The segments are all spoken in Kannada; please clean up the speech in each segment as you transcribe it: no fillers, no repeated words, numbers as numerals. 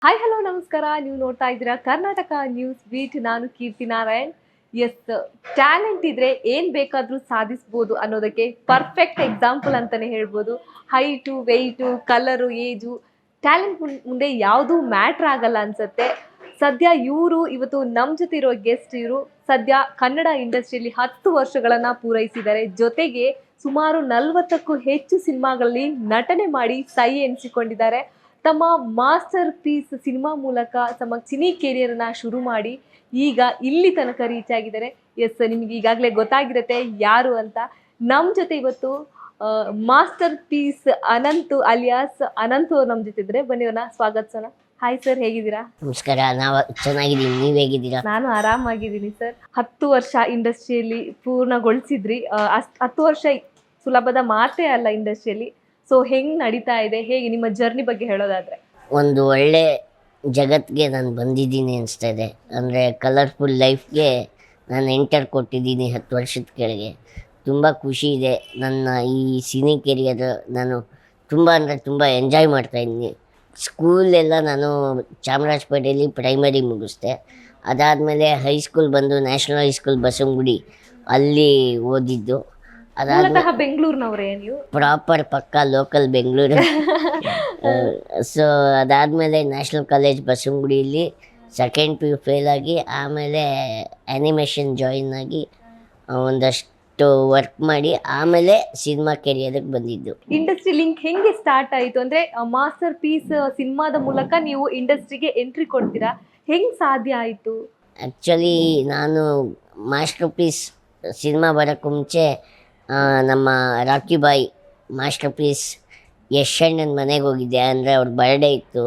ಹಾಯ್ ಹಲೋ ನಮಸ್ಕಾರ. ನೀವು ನೋಡ್ತಾ ಇದ್ದೀರಾ ಕರ್ನಾಟಕ ನ್ಯೂಸ್ ಬೀಟ್. ನಾನು ಕೀರ್ತಿ ನಾರಾಯಣ್. ಎಸ್, ಟ್ಯಾಲೆಂಟ್ ಇದ್ರೆ ಏನ್ ಬೇಕಾದ್ರೂ ಸಾಧಿಸ್ಬೋದು ಅನ್ನೋದಕ್ಕೆ ಪರ್ಫೆಕ್ಟ್ ಎಕ್ಸಾಂಪಲ್ ಅಂತಾನೆ ಹೇಳ್ಬೋದು. Height, weight, colour, age, talent ಮುಂದೆ ಯಾವುದೂ ಮ್ಯಾಟ್ರ್ ಆಗಲ್ಲ ಅನ್ಸುತ್ತೆ. ಸದ್ಯ ಇವರು ಇವತ್ತು ನಮ್ಮ ಜೊತೆ ಇರೋ ಗೆಸ್ಟ್. ಇವರು ಸದ್ಯ ಕನ್ನಡ ಇಂಡಸ್ಟ್ರಿಯಲ್ಲಿ 10 ವರ್ಷಗಳನ್ನ ಪೂರೈಸಿದ್ದಾರೆ. ಜೊತೆಗೆ ಸುಮಾರು 40ಕ್ಕೂ ಹೆಚ್ಚು ಸಿನಿಮಾಗಳಲ್ಲಿ ನಟನೆ ಮಾಡಿ ಸೈ ಎನಿಸಿಕೊಂಡಿದ್ದಾರೆ. ತಮ್ಮ ಮಾಸ್ಟರ್ ಪೀಸ್ ಸಿನಿಮಾ ಮೂಲಕ ತಮ್ಮ ಸಿನಿ ಕೆರಿಯರ್ನ ಶುರು ಮಾಡಿ ಈಗ ಇಲ್ಲಿ ತನಕ ರೀಚ್ ಆಗಿದ್ದಾರೆ. ಎಸ್, ನಿಮ್ಗೆ ಈಗಾಗಲೇ ಗೊತ್ತಾಗಿರುತ್ತೆ ಯಾರು ಅಂತ. ನಮ್ಮ ಜೊತೆ ಇವತ್ತು master piece Ananthu alias Ananthu ಅವ್ರು ನಮ್ಮ ಜೊತೆ ಇದ್ದಾರೆ. ಬನ್ನಿ ಅವ್ರನ್ನ ಸ್ವಾಗತಿಸೋಣ. ಹಾಯ್ ಸರ್, ಹೇಗಿದ್ದೀರಾ? ನಮಸ್ಕಾರ, ನಾವು ಚೆನ್ನಾಗಿದ್ದೀವಿ. ನೀವು ಹೇಗಿದ್ದೀರಾ? ನಾನು ಆರಾಮಾಗಿದ್ದೀನಿ ಸರ್. 10 ವರ್ಷ ಇಂಡಸ್ಟ್ರಿಯಲ್ಲಿ ಪೂರ್ಣಗೊಳಿಸಿದ್ರಿ. 10 ವರ್ಷ ಸುಲಭದ ಮಾತೇ ಅಲ್ಲ ಇಂಡಸ್ಟ್ರಿಯಲ್ಲಿ. ಸೊ ಹೆಂಗ್ ನಡೀತಾ ಇದೆ, ಹೇಗೆ ನಿಮ್ಮ ಜರ್ನಿ ಬಗ್ಗೆ ಹೇಳೋದಾದ್ರೆ? ಒಂದು ಒಳ್ಳೆ ಜಗತ್ತಿಗೆ ನಾನು ಬಂದಿದ್ದೀನಿ ಅನಿಸ್ತಾ ಇದೆ. ಅಂದರೆ ಕಲರ್ಫುಲ್ ಲೈಫ್ಗೆ ನಾನು ಎಂಟರ್ ಕೊಟ್ಟಿದ್ದೀನಿ 10 ವರ್ಷದ ಕೆಳಗೆ. ತುಂಬ ಖುಷಿ ಇದೆ. ನನ್ನ ಈ ಸಿನಿ ಕೆರಿಯರ್ ನಾನು ತುಂಬ ಅಂದರೆ ತುಂಬ ಎಂಜಾಯ್ ಮಾಡ್ತಾಯಿದ್ದೀನಿ. ಸ್ಕೂಲೆಲ್ಲ ನಾನು ಚಾಮರಾಜಪೇಟೆಯಲ್ಲಿ ಪ್ರೈಮರಿ ಮುಗಿಸ್ದೆ. ಅದಾದಮೇಲೆ ಹೈಸ್ಕೂಲ್ ಬಂದು ನ್ಯಾಷನಲ್ ಹೈಸ್ಕೂಲ್ ಬಸವನಗುಡಿ ಅಲ್ಲಿ ಓದಿದ್ದು. ಮೂಲತಃ ಬೆಂಗಳೂರಿನವರೇ ನೀವು? ಪ್ರಾಪರ್ ಪಕ್ಕ ಲೋಕಲ್ ಬೆಂಗಳೂರು. ಸೊ ಅದಾದಮೇಲೆ ನ್ಯಾಷನಲ್ ಕಾಲೇಜ್ ಬಸವನಗುಡಿಯಲ್ಲಿ ಸೆಕೆಂಡ್ PU ಫೇಲ್ ಆಗಿ ಆಮೇಲೆ ಆ್ಯನಿಮೇಷನ್ ಜಾಯಿನ್ ಆಗಿ ಒಂದಷ್ಟು ವರ್ಕ್ ಮಾಡಿ ಆಮೇಲೆ ಸಿನಿಮಾ ಕೆರಿಯರ್ಗೆ ಬಂದಿದ್ದು. ಇಂಡಸ್ಟ್ರಿ ಲಿಂಕ್ ಹೆಂಗೆ ಸ್ಟಾರ್ಟ್ ಆಯಿತು? ಅಂದರೆ ಮಾಸ್ಟರ್ ಪೀಸ್ ಸಿನಿಮಾದ ಮೂಲಕ ನೀವು ಇಂಡಸ್ಟ್ರಿಗೆ ಎಂಟ್ರಿ ಕೊಡ್ತೀರಾ, ಹೆಂಗೆ ಸಾಧ್ಯ ಆಯಿತು? ಆ್ಯಕ್ಚುಲಿ ನಾನು ಮಾಸ್ಟರ್ ಪೀಸ್ ಸಿನಿಮಾ ಬರೋಕ್ಕೂ ಮುಂಚೆ ನಮ್ಮ ರಾಕಿ ಬಾಯ್ ಮಾಸ್ಟರ್ ಪೀಸ್ ಯಶ್ ಅಣ್ಣನ ಮನೆಗೆ ಹೋಗಿದ್ದೆ. ಅಂದರೆ ಅವ್ರ ಬರ್ಡೇ ಇತ್ತು.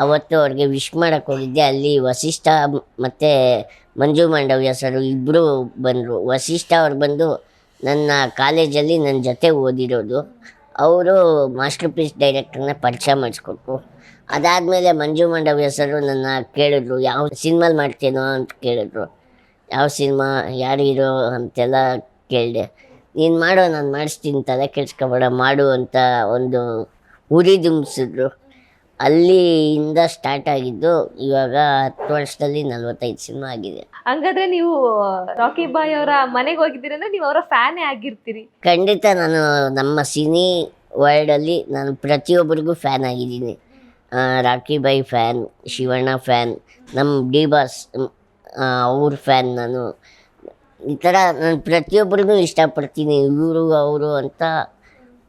ಅವತ್ತು ಅವ್ರಿಗೆ ವಿಶ್ ಮಾಡೋಕ್ಕೆ ಹೋಗಿದ್ದೆ. ಅಲ್ಲಿ ವಸಿಷ್ಠ ಮತ್ತು ಮಂಜು ಮಾಂಡವ್ಯ ಸರು ಇಬ್ಬರು ಬಂದರು. ವಸಿಷ್ಠ ಅವ್ರು ಬಂದು ನನ್ನ ಕಾಲೇಜಲ್ಲಿ ನನ್ನ ಜೊತೆ ಓದಿರೋದು. ಅವರು ಮಾಸ್ಟರ್ ಪೀಸ್ ಡೈರೆಕ್ಟರ್ನ ಪರಿಚಯ ಮಾಡಿಸ್ಕೊಟ್ರು. ಅದಾದಮೇಲೆ ಮಂಜು ಮಾಂಡವ್ಯ ಸರು ನನ್ನ ಕೇಳಿದ್ರು, ಯಾವ ಸಿನಿಮಾಲ್ಲಿ ಮಾಡ್ತೀನೋ ಅಂತ ಕೇಳಿದ್ರು. ಯಾವ ಸಿನಿಮಾ, ಯಾರು ಹೀರೋ ಅಂತೆಲ್ಲ ಕೇಳಿದೆ. ನೀನು ಮಾಡೋ, ನಾನು ಮಾಡಿಸ್ತೀನಿ, ತಲೆ ಕೆಡ್ಸ್ಕೊಬೇಡ, ಮಾಡು ಅಂತ ಒಂದು ಉರಿ ದುಂಬಿಸಿದ್ರು. ಅಲ್ಲಿಂದ ಸ್ಟಾರ್ಟ್ ಆಗಿದ್ದು. ಇವಾಗ 10 ವರ್ಷದಲ್ಲಿ 45 ಸಿನಿಮಾ ಆಗಿದೆ. ಹಂಗಾದ್ರೆ ನೀವು ರಾಕಿ ಬಾಯ್ ಅವರ ಮನೆಗೆ ಹೋಗಿದ್ದೀರಿ ಅಂದರೆ ನೀವು ಅವರ ಫ್ಯಾನೇ ಆಗಿರ್ತೀರಿ. ಖಂಡಿತ ನಾನು ನಮ್ಮ ಸಿನಿ ವರ್ಲ್ಡಲ್ಲಿ ನಾನು ಪ್ರತಿಯೊಬ್ಬರಿಗೂ ಫ್ಯಾನ್ ಆಗಿದ್ದೀನಿ. ರಾಕಿ ಬಾಯ್ ಫ್ಯಾನ್, ಶಿವಣ್ಣ ಫ್ಯಾನ್, ನಮ್ಮ ಡಿ ಬಾಸ್ ಅವ್ರ ಫ್ಯಾನ್. ನಾನು ಈ ಥರ ನಾನು ಪ್ರತಿಯೊಬ್ಬರಿಗೂ ಇಷ್ಟಪಡ್ತೀನಿ. ಇವರು ಅವರು ಅಂತ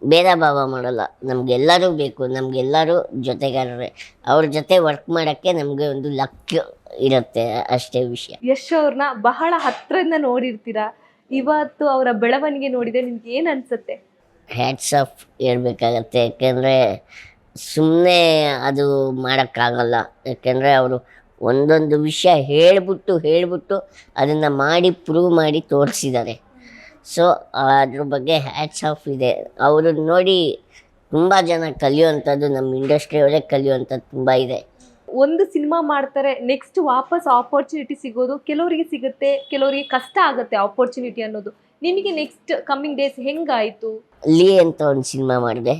ಭೇದ ಭಾವ ಮಾಡಲ್ಲ. ನಮಗೆಲ್ಲರೂ ಬೇಕು, ನಮಗೆಲ್ಲರೂ ಜೊತೆಗಾರರೇ. ಅವ್ರ ಜೊತೆ ವರ್ಕ್ ಮಾಡೋಕ್ಕೆ ನಮಗೆ ಒಂದು ಲಕ್ ಇರುತ್ತೆ, ಅಷ್ಟೇ ವಿಷಯ. ಯಶ್ ಅವ್ರನ್ನ ಬಹಳ ಹತ್ತಿರದಿಂದ ನೋಡಿರ್ತೀರಾ. ಇವತ್ತು ಅವರ ಬೆಳವಣಿಗೆ ನೋಡಿದರೆ ನಿಮ್ಗೆ ಏನು ಅನಿಸುತ್ತೆ? ಹ್ಯಾಟ್ಸ್ ಆಫ್ ಹೇಳ್ಬೇಕಾಗತ್ತೆ. ಯಾಕೆಂದರೆ ಸುಮ್ಮನೆ ಅದು ಮಾಡೋಕ್ಕಾಗಲ್ಲ. ಯಾಕೆಂದರೆ ಅವರು ಒಂದೊಂದು ವಿಷಯ ಹೇಳ್ಬಿಟ್ಟು ಅದನ್ನು ಮಾಡಿ ಪ್ರೂವ್ ಮಾಡಿ ತೋರಿಸಿದ್ದಾರೆ. ಸೊ ಅದ್ರ ಬಗ್ಗೆ ಹ್ಯಾಟ್ಸ್ ಆಫ್ ಇದೆ. ಅವರು ನೋಡಿ ತುಂಬ ಜನ ಕಲಿಯುವಂಥದ್ದು, ನಮ್ಮ ಇಂಡಸ್ಟ್ರಿಯವರೇ ಕಲಿಯುವಂಥದ್ದು ತುಂಬ ಇದೆ. ಒಂದು ಸಿನಿಮಾ ಮಾಡ್ತಾರೆ, ನೆಕ್ಸ್ಟ್ ವಾಪಸ್ ಆಪರ್ಚುನಿಟಿ ಸಿಗೋದು ಕೆಲವರಿಗೆ ಸಿಗುತ್ತೆ, ಕೆಲವರಿಗೆ ಕಷ್ಟ ಆಗುತ್ತೆ ಆಪರ್ಚುನಿಟಿ ಅನ್ನೋದು. ನಿಮಗೆ ನೆಕ್ಸ್ಟ್ ಕಮ್ಮಿಂಗ್ ಡೇಸ್ ಹೆಂಗಾಯಿತು? ಲೀ ಅಂತ ಒಂದು ಸಿನಿಮಾ ಮಾಡಿದೆ.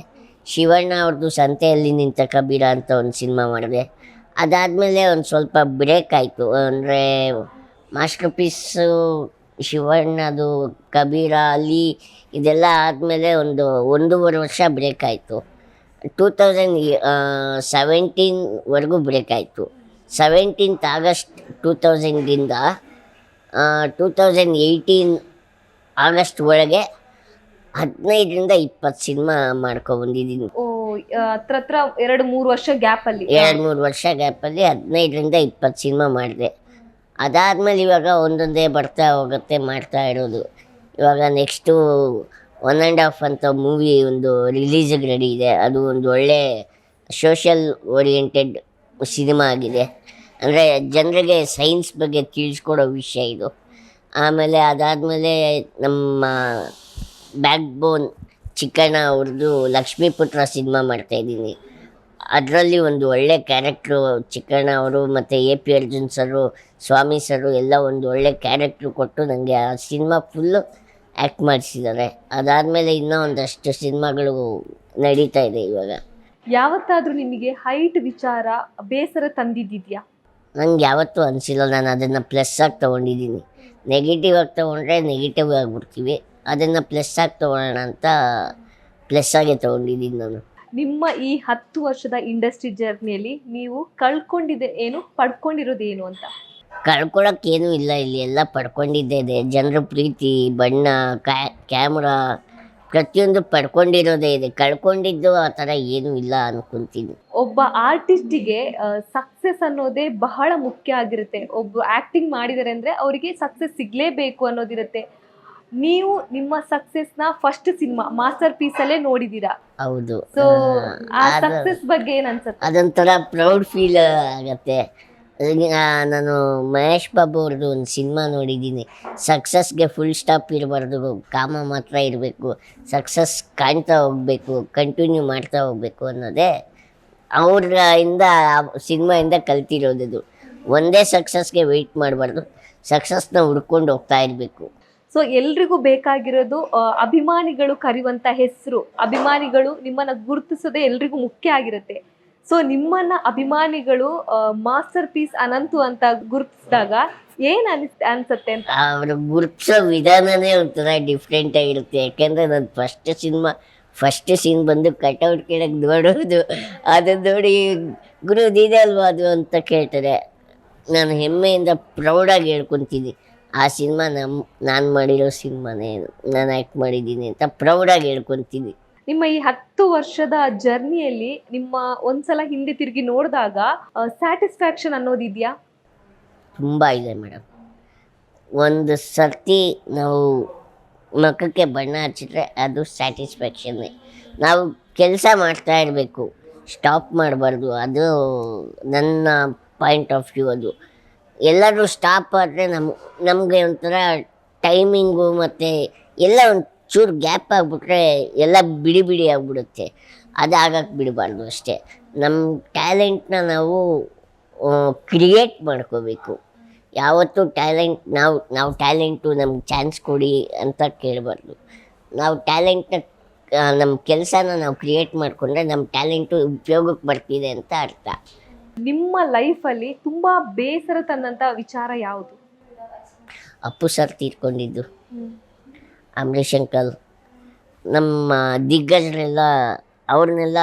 ಶಿವಣ್ಣ ಅವ್ರದ್ದು ಸಂತೆಯಲ್ಲಿ ನಿಂತ ಕಬೀರ ಅಂತ ಒಂದು ಸಿನಿಮಾ ಮಾಡಿದೆ. ಅದಾದಮೇಲೆ ಒಂದು ಸ್ವಲ್ಪ ಬ್ರೇಕ್ ಆಯಿತು. ಅಂದರೆ ಮಾಸ್ಟರ್ ಪೀಸು, ಶಿವಣ್ಣದು, ಕಬೀರ, ಅಲಿ ಇದೆಲ್ಲ ಆದಮೇಲೆ 1.5 ವರ್ಷ ಬ್ರೇಕ್ ಆಯಿತು. 2017ವರೆಗೂ ಬ್ರೇಕ್ ಆಯಿತು. 17th ಆಗಸ್ಟ್ 2000ದಿಂದ 2018 ಆಗಸ್ಟ್ ಒಳಗೆ 15ರಿಂದ 20 ಸಿನಿಮಾ ಮಾಡ್ಕೊಬಂದಿದ್ದೀನಿ. ಹತ್ರ 2-3 ವರ್ಷ ಗ್ಯಾಪಲ್ಲಿ 2-3 ವರ್ಷ ಗ್ಯಾಪಲ್ಲಿ 15ರಿಂದ 20 ಸಿನಿಮಾ ಮಾಡಿದೆ. ಅದಾದಮೇಲೆ ಇವಾಗ ಒಂದೊಂದೇ ಬರ್ತಾ ಹೋಗುತ್ತೆ ಮಾಡ್ತಾ ಇರೋದು. ಇವಾಗ ನೆಕ್ಸ್ಟು 1.5 ಅಂತ ಮೂವಿ ಒಂದು ರಿಲೀಸಿಗೆ ರೆಡಿ ಇದೆ. ಅದು ಒಂದು ಒಳ್ಳೆ ಸೋಷಿಯಲ್ ಓರಿಯೆಂಟೆಡ್ ಸಿನಿಮಾ ಆಗಿದೆ. ಅಂದರೆ ಜನರಿಗೆ ಸೈನ್ಸ್ ಬಗ್ಗೆ ತಿಳಿಸ್ಕೊಡೋ ವಿಷಯ ಇದು. ಆಮೇಲೆ ಅದಾದಮೇಲೆ ನಮ್ಮ ಬ್ಯಾಕ್ ಬೋನ್ ಚಿಕ್ಕಣ್ಣ ಅವ್ರದ್ದು ಲಕ್ಷ್ಮೀಪುತ್ರ ಸಿನಿಮಾ ಮಾಡ್ತಾಯಿದ್ದೀನಿ. ಅದರಲ್ಲಿ ಒಂದು ಒಳ್ಳೆ ಕ್ಯಾರೆಕ್ಟ್ರು ಚಿಕ್ಕಣ್ಣ ಅವರು ಮತ್ತು AP ಅರ್ಜುನ್ ಸರು, ಸ್ವಾಮಿ ಸರು ಎಲ್ಲ ಒಂದು ಒಳ್ಳೆ ಕ್ಯಾರೆಕ್ಟ್ರು ಕೊಟ್ಟು ನನಗೆ ಆ ಸಿನಿಮಾ ಫುಲ್ಲು ಆ್ಯಕ್ಟ್ ಮಾಡಿಸಿದ್ದಾರೆ. ಅದಾದಮೇಲೆ ಇನ್ನೂ ಒಂದಷ್ಟು ಸಿನಿಮಾಗಳು ನಡೀತಾ ಇದೆ ಇವಾಗ. ಯಾವತ್ತಾದ್ರೂ ನಿಮಗೆ ಹೈಟ್ ವಿಚಾರ ಬೇಸರ ತಂದಿದ್ಯಾ? ನಂಗೆ ಯಾವತ್ತೂ ಅನಿಸಿಲ್ಲ. ನಾನು ಅದನ್ನು ಪ್ಲಸ್ ಆಗಿ ತೊಗೊಂಡಿದ್ದೀನಿ. ನೆಗೆಟಿವ್ ಆಗಿ ತೊಗೊಂಡ್ರೆ ನೆಗೆಟಿವ್ ಆಗಿಬಿಡ್ತೀವಿ. ಅದನ್ನು ಪ್ಲಸ್ ಆಗಿ ತೊಗೊಳ್ಳೋಣ ಅಂತ ಪ್ಲಸ್ ಆಗೇ ತೊಗೊಂಡಿದ್ದೀನಿ ನಾನು. ನಿಮ್ಮ ಈ 10 ವರ್ಷದ ಇಂಡಸ್ಟ್ರಿ ಜರ್ನಿಯಲ್ಲಿ ನೀವು ಕಳ್ಕೊಂಡಿದ್ದೆ ಏನು, ಪಡ್ಕೊಂಡಿರೋದು ಏನು ಅಂತ? ಕಳ್ಕೊಳಕ್ಕೇನೂ ಇಲ್ಲ, ಇಲ್ಲಿ ಎಲ್ಲ ಪಡ್ಕೊಂಡಿದ್ದೇ ಇದೆ. ಜನರ ಪ್ರೀತಿ, ಬಣ್ಣ, ಕ್ಯಾಮ್ರಾ, ಪ್ರತಿಯೊಂದು ಪಡ್ಕೊಂಡಿರೋದೇ ಇದೆ. ಕಳ್ಕೊಂಡಿದ್ದು ಆ ಥರ ಏನೂ ಇಲ್ಲ ಅನ್ಕೊಂತೀನಿ. ಒಬ್ಬ ಆರ್ಟಿಸ್ಟಿಗೆ ಸಕ್ಸಸ್ ಅನ್ನೋದೇ ಬಹಳ ಮುಖ್ಯ ಆಗಿರುತ್ತೆ. ಒಬ್ಬ ಆಕ್ಟಿಂಗ್ ಮಾಡಿದ್ದಾರೆ ಅಂದ್ರೆ ಅವರಿಗೆ ಸಕ್ಸಸ್ ಸಿಗ್ಲೇಬೇಕು ಅನ್ನೋದಿರುತ್ತೆ. ನೀವು ನಿಮ್ಮ ಸಕ್ಸಸ್ನ ಫಸ್ಟ್ ಸಿನಿಮಾ ಮಾಸ್ಟರ್ ಪೀಸ್ ಅಲ್ಲೇ ನೋಡಿದೀರಾ. ಹೌದು. ಸೊ ಆ ಸಕ್ಸಸ್ ಬಗ್ಗೆ ಏನ್ ಅನ್ಸುತ್ತೆ? ಅದೊಂಥರ ಪ್ರೌಡ್ ಫೀಲ್ ಆಗತ್ತೆ. ನಾನು ಮಹೇಶ್ ಬಾಬು ಅವ್ರದ್ದು ಒಂದು ಸಿನಿಮಾ ನೋಡಿದ್ದೀನಿ. ಸಕ್ಸಸ್ಗೆ ಫುಲ್ ಸ್ಟಾಪ್ ಇರಬಾರ್ದು, ಕಾಮ ಮಾತ್ರ ಇರಬೇಕು, ಸಕ್ಸಸ್ ಕಾಣ್ತಾ ಹೋಗಬೇಕು, ಕಂಟಿನ್ಯೂ ಮಾಡ್ತಾ ಹೋಗಬೇಕು ಅನ್ನೋದೇ ಅವ್ರಿಂದ ಸಿನಿಮಾಯಿಂದ ಕಲ್ತಿರೋದು. ಒಂದೇ ಸಕ್ಸಸ್ಗೆ ವೆಯ್ಟ್ ಮಾಡಬಾರ್ದು, ಸಕ್ಸಸ್ನ ಹುಡ್ಕೊಂಡು ಹೋಗ್ತಾ ಇರಬೇಕು. ಸೊ ಎಲ್ರಿಗೂ ಬೇಕಾಗಿರೋದು ಅಭಿಮಾನಿಗಳು ಕರೆಯುವಂತ ಹೆಸರು, ಅಭಿಮಾನಿಗಳು ನಿಮ್ಮನ್ನ ಗುರುತಿಸೋದೇ ಎಲ್ರಿಗೂ ಮುಖ್ಯ ಆಗಿರುತ್ತೆ. ಸೊ ನಿಮ್ಮನ್ನ ಅಭಿಮಾನಿಗಳು ಮಾಸ್ಟರ್ ಪೀಸ್ ಅನಂತು ಅಂತ ಗುರುತಿಸಿದಾಗ ಏನ್ ಅನ್ಸುತ್ತೆ ಅಂತ? ಅವರು ಗುರುತಿಸೋ ವಿಧಾನನೇ ಒಂಥರ ಡಿಫ್ರೆಂಟ್ ಆಗಿರುತ್ತೆ. ಯಾಕೆಂದರೆ ನನ್ನ ಫಸ್ಟ್ ಸೀನ್ ಬಂದು ಕಟೌಟ್ ಕೆಳಗೆ ನೋಡೋದು, ಅದನ್ನು ನೋಡಿ ಗುರು ಇದೇ ಅಲ್ವಾ ಅದು ಅಂತ ಕೇಳ್ತಾರೆ. ನಾನು ಹೆಮ್ಮೆಯಿಂದ ಪ್ರೌಡಾಗಿ ಹೇಳ್ಕೊತೀನಿ, ಆ ಸಿನಿಮಾ ನಾನು ಮಾಡಿರೋ ಸಿನಿಮಾನೇ, ನಾನು ಆ್ಯಕ್ಟ್ ಮಾಡಿದ್ದೀನಿ ಅಂತ ಪ್ರೌಡಾಗಿ ಹೇಳ್ಕೊತೀನಿ. ನಿಮ್ಮ ಈ 10 ವರ್ಷದ ಜರ್ನಿಯಲ್ಲಿ ನಿಮ್ಮ ಒಂದ್ಸಲ ಹಿಂದೆ ತಿರುಗಿ ನೋಡಿದಾಗ ಸ್ಯಾಟಿಸ್ಫ್ಯಾಕ್ಷನ್ ಅನ್ನೋದಿದೆಯಾ? ತುಂಬ ಇದೆ ಮೇಡಮ್. ಒಂದು ಸರ್ತಿ ನಾವು ಮುಖಕ್ಕೆ ಬಣ್ಣ ಹಚ್ಚಿದ್ರೆ ಅದು ಸ್ಯಾಟಿಸ್ಫ್ಯಾಕ್ಷನ್ನೇ. ನಾವು ಕೆಲಸ ಮಾಡ್ತಾ ಇರಬೇಕು, ಸ್ಟಾಪ್ ಮಾಡಬಾರ್ದು. ಅದು ನನ್ನ ಪಾಯಿಂಟ್ ಆಫ್ ವ್ಯೂ. ಅದು ಎಲ್ಲರೂ ಸ್ಟಾಪ್ ಆದರೆ ನಮಗೆ ಒಂಥರ ಟೈಮಿಂಗು ಮತ್ತು ಎಲ್ಲ ಒಂದು ಚೂರು ಗ್ಯಾಪ್ ಆಗಿಬಿಟ್ರೆ ಎಲ್ಲ ಬಿಡಿ ಆಗಿಬಿಡುತ್ತೆ. ಅದು ಆಗಕ್ಕೆ ಬಿಡಬಾರ್ದು ಅಷ್ಟೇ. ನಮ್ಮ ಟ್ಯಾಲೆಂಟ್ನ ನಾವು ಕ್ರಿಯೇಟ್ ಮಾಡ್ಕೋಬೇಕು. ಯಾವತ್ತೂ ನಾವು ಟ್ಯಾಲೆಂಟು ನಮ್ಗೆ ಚಾನ್ಸ್ ಕೊಡಿ ಅಂತ ಕೇಳಬಾರ್ದು. ನಾವು ಟ್ಯಾಲೆಂಟ್ನ ನಮ್ಮ ಕೆಲಸನ ನಾವು ಕ್ರಿಯೇಟ್ ಮಾಡಿಕೊಂಡ್ರೆ ನಮ್ಮ ಟ್ಯಾಲೆಂಟು ಉಪಯೋಗಕ್ಕೆ ಬರ್ತಿದೆ ಅಂತ ಅರ್ಥ. ನಿಮ್ಮ ಲೈಫಲ್ಲಿ ತುಂಬ ಬೇಸರ ತಂದಂಥ ವಿಚಾರ ಯಾವುದು? ಅಪ್ಪು ಸರ್ ತೀರ್ಕೊಂಡಿದ್ದು, ಅಂಬರೀಷ್ ಅಂಕಲ್, ನಮ್ಮ ದಿಗ್ಗಜರೆಲ್ಲ ಅವ್ರನ್ನೆಲ್ಲ